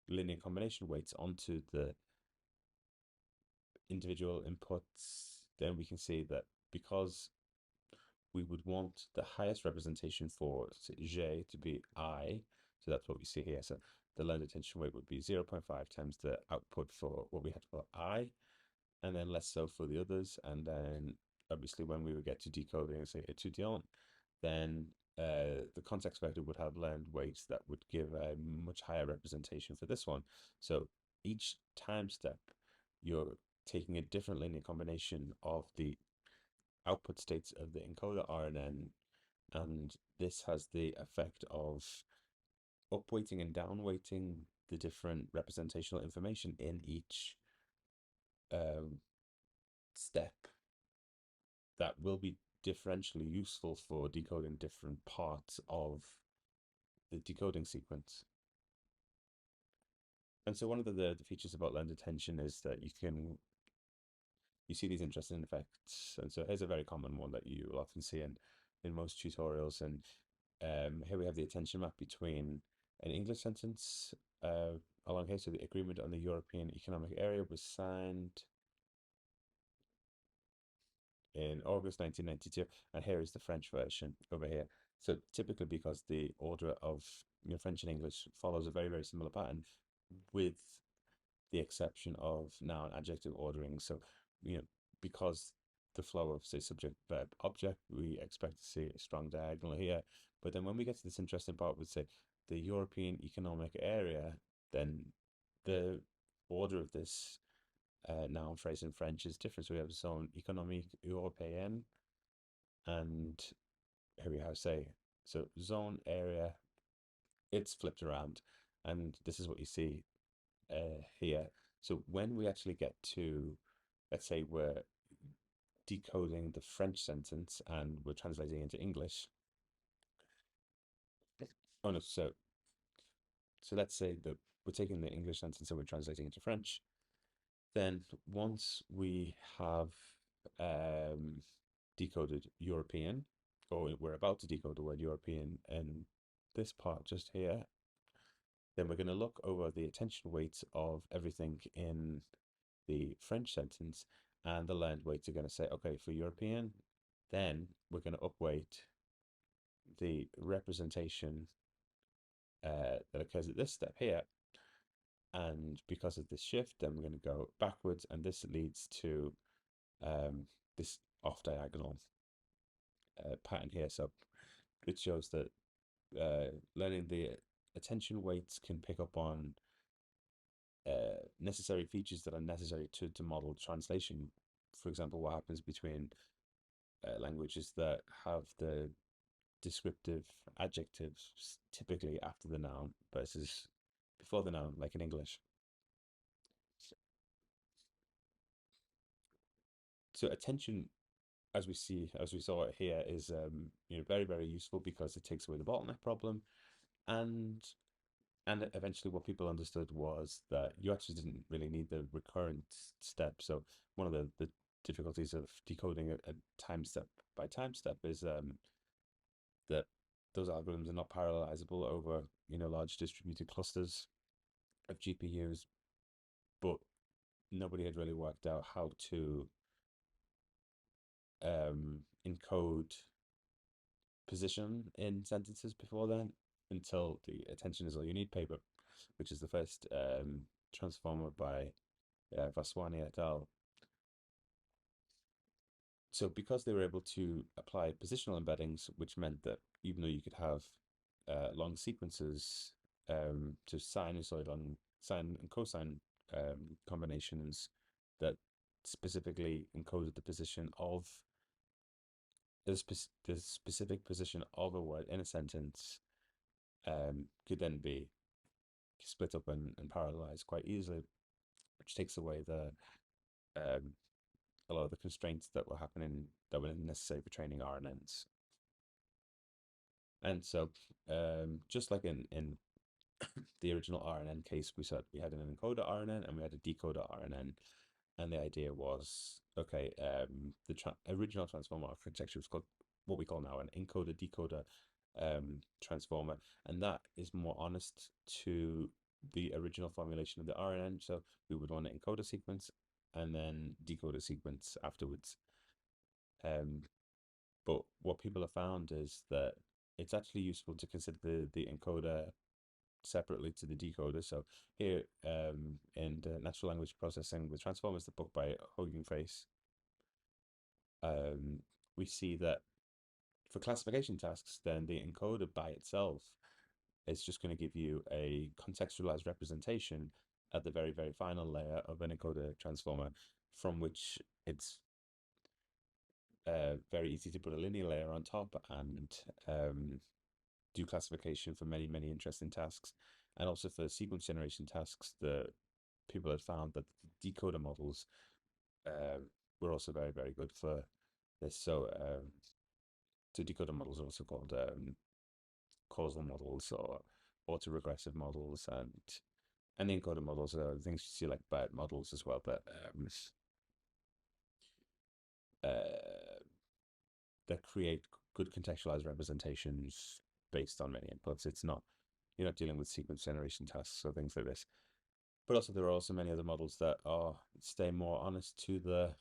linear combination weights onto the individual inputs, then we can see that because we would want the highest representation for J to be I, so that's what we see here. So the learned attention weight would be 0.5 times the output for what we had for I, and then less so for the others. And then obviously when we would get to decoding, say étudiant, then the context vector would have learned weights that would give a much higher representation for this one. So each time step, you're taking a different linear combination of the output states of the encoder RNN, and this has the effect of upweighting and downweighting the different representational information in each step that will be differentially useful for decoding different parts of the decoding sequence. And so one of the features about learned attention is that you see these interesting effects. And so here's a very common one that you will often see in most tutorials. And here we have the attention map between an English sentence along here. So the agreement on the European Economic Area was signed in August 1992, and here is the French version over here. So typically, because the order of French and English follows a very, very similar pattern, with the exception of noun adjective ordering. So, because the flow of, say, subject, verb, object, we expect to see a strong diagonal here. But then when we get to this interesting part with, say, the European Economic Area, then the order of this noun phrase in French is different. So we have zone économique européenne, and here we have, say, so zone, area, it's flipped around, and this is what you see here. So when we actually get to, let's say we're decoding the French sentence and we're translating into English. Oh no, so let's say that we're taking the English sentence and we're translating into French. Then once we have decoded European, or we're about to decode the word European in this part just here, then we're going to look over the attention weights of everything in the French sentence, and the learned weights are going to say, okay, for European, then we're going to upweight the representation that occurs at this step here. And because of this shift, then we're going to go backwards, and this leads to this off diagonal pattern here. So it shows that learning the attention weights can pick up on necessary features that are necessary to model translation. For example, what happens between languages that have the descriptive adjectives typically after the noun versus before the noun, like in English. So attention, as we saw it here, is very, very useful because it takes away the bottleneck problem, and eventually what people understood was that you actually didn't really need the recurrent step. So one of the difficulties of decoding a time step by time step is that those algorithms are not parallelizable over large distributed clusters of GPUs, but nobody had really worked out how to encode position in sentences before then until the attention is all you need paper, which is the first transformer by Vaswani et al. So because they were able to apply positional embeddings, which meant that even though you could have long sequences to sinusoid on sine and cosine combinations that specifically encoded the position of the specific position of a word in a sentence, could then be split up and parallelized quite easily, which takes away the a lot of the constraints that were happening that were necessary for training RNNs. And so, just like in the original RNN case, we said we had an encoder RNN and we had a decoder RNN. And the idea was, okay, the original transformer architecture was called what we call now an encoder decoder transformer, and that is more honest to the original formulation of the RNN. So we would want to encode a sequence and then decode a sequence afterwards. But what people have found is that it's actually useful to consider the encoder separately to the decoder. So here in the natural language processing, the transformers, the book by Hugging Face, we see that for classification tasks, then the encoder by itself is just going to give you a contextualized representation at the very, very final layer of an encoder transformer, from which it's very easy to put a linear layer on top and do classification for many, many interesting tasks. And also for sequence generation tasks, the people had found that the decoder models were also very, very good for this. So the decoder models are also called causal models or autoregressive models, and the encoder models are things you see like BERT models as well, but that create good contextualized representations based on many inputs. It's not, you're not dealing with sequence generation tasks or things like this. But also there are also many other models that are stay more honest to the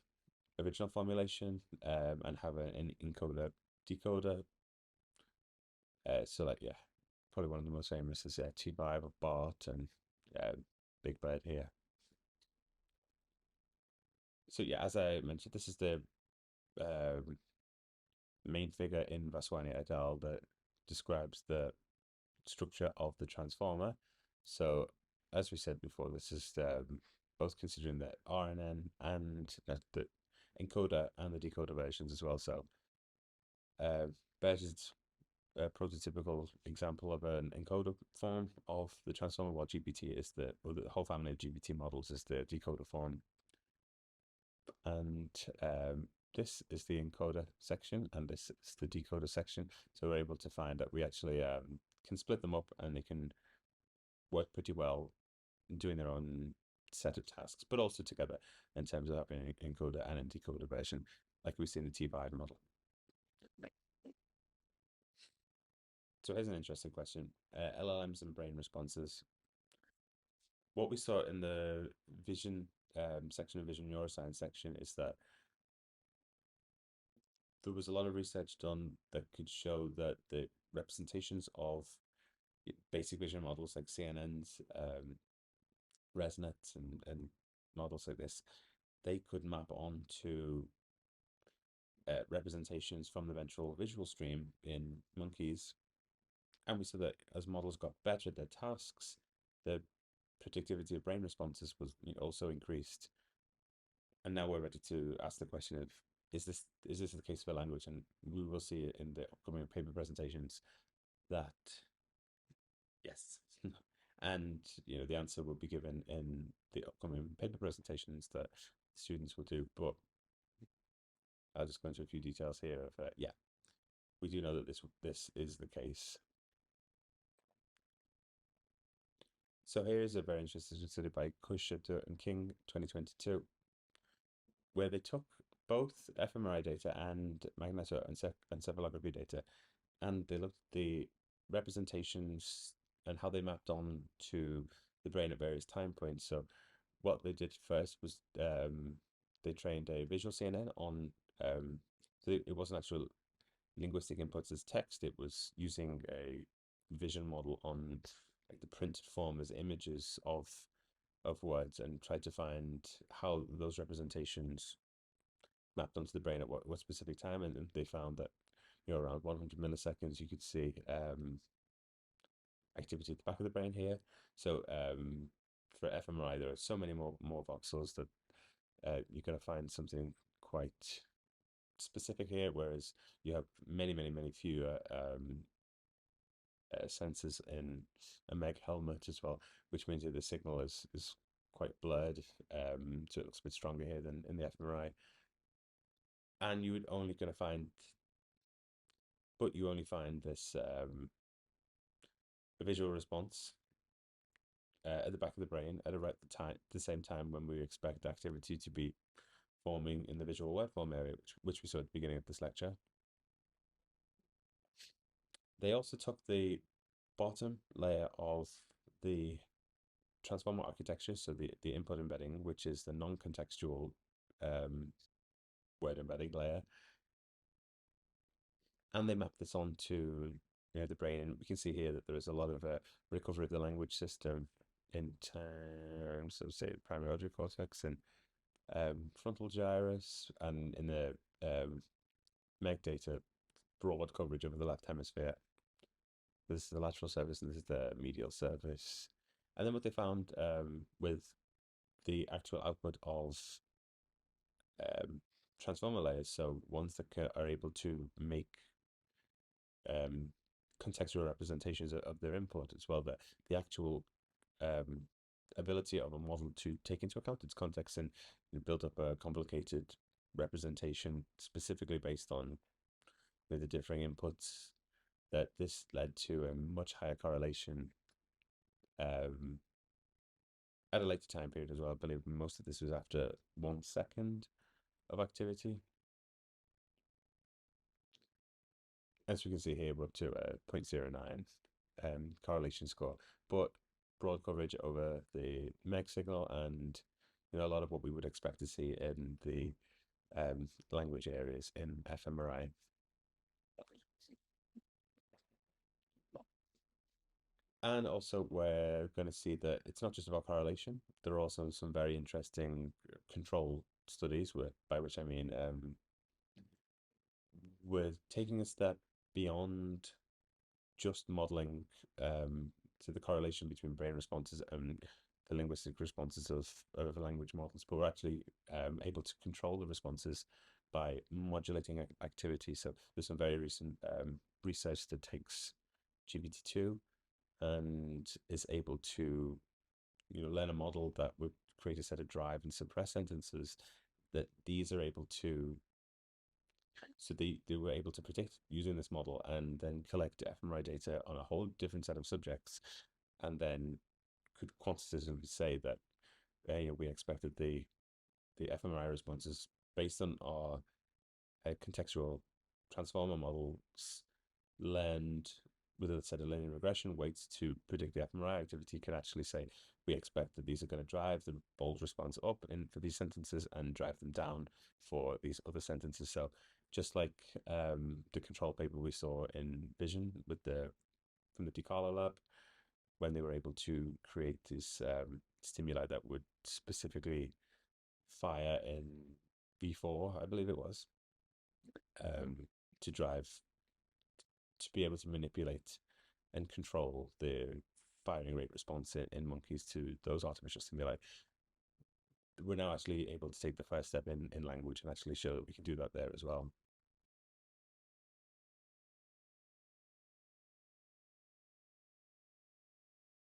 original formulation and have an encoder decoder. So like, yeah, probably one of the most famous is T5 or BART and Big Bird here. So yeah, as I mentioned, this is the main figure in Vaswani et al. That describes the structure of the transformer. So as we said before, this is both considering the RNN and the encoder and the decoder versions as well. So BERT is a prototypical example of an encoder form of the transformer, while GPT is the whole family of GPT models is the decoder form. And this is the encoder section, and this is the decoder section. So we're able to find that we actually can split them up, and they can work pretty well doing their own set of tasks, but also together in terms of having an encoder and a decoder version, like we see in the T5 model. So here's an interesting question. LLMs and brain responses. What we saw in the vision section of vision neuroscience section is that there was a lot of research done that could show that the representations of basic vision models like CNNs, ResNets, and models like this, they could map onto representations from the ventral visual stream in monkeys. And we saw that as models got better at their tasks, the predictivity of brain responses was also increased. And now we're ready to ask the question of, is this the case for language? And we will see in the upcoming paper presentations that yes. And the answer will be given in the upcoming paper presentations that students will do. But I'll just go into a few details here of yeah, we do know that this is the case. So here is a very interesting study by Fyshe and King 2022, where they took both fMRI data and magnetoencephalography data, and they looked at the representations and how they mapped on to the brain at various time points. So what they did first was they trained a visual CNN on, so it wasn't actual linguistic inputs as text, it was using a vision model on like the printed form as images of words and tried to find how those representations mapped onto the brain at what specific time, and they found that around 100 milliseconds you could see activity at the back of the brain here. So for fMRI, there are so many more voxels that you're going to find something quite specific here, whereas you have many fewer sensors in a Meg helmet as well, which means that the signal is quite blurred, so it looks a bit stronger here than in the fMRI. And you would only going to find, but you only find this a visual response at the back of the brain at about the same time when we expect activity to be forming in the visual waveform area, which we saw at the beginning of this lecture. They also took the bottom layer of the transformer architecture, so the input embedding, which is the non-contextual word embedding layer, and they map this onto the brain. And we can see here that there is a lot of recovery of the language system in terms of, say, primary auditory cortex and frontal gyrus, and in the MEG data, broad coverage over the left hemisphere. This is the lateral surface, and this is the medial surface. And then what they found with the actual output of transformer layers, so ones that are able to make contextual representations of their input as well, that the actual ability of a model to take into account its context and build up a complicated representation specifically based on the differing inputs, that this led to a much higher correlation at a later time period as well. I believe most of this was after 1 second of activity. As we can see here, we're up to a 0.09 correlation score, but broad coverage over the MEG signal, and a lot of what we would expect to see in the language areas in fMRI. And also, we're going to see that it's not just about correlation. There are also some very interesting control studies, by which I mean we're taking a step beyond just modeling to the correlation between brain responses and the linguistic responses of language models, but we're actually able to control the responses by modulating activity. So there's some very recent research that takes GPT-2 and is able to learn a model that would create a set of drive and suppress sentences, that these are able to, so they were able to predict using this model and then collect fMRI data on a whole different set of subjects, and then could quantitatively say that we expected the fMRI responses based on our contextual transformer models learned with a set of linear regression weights to predict the fMRI activity, can actually say we expect that these are going to drive the bold response up for these sentences and drive them down for these other sentences. So just like the control paper we saw in vision from the DiCarlo lab, when they were able to create these stimuli that would specifically fire in V4, I believe it was, to be able to manipulate and control the firing rate response in monkeys to those artificial stimuli. We're now actually able to take the first step in language and actually show that we can do that there as well.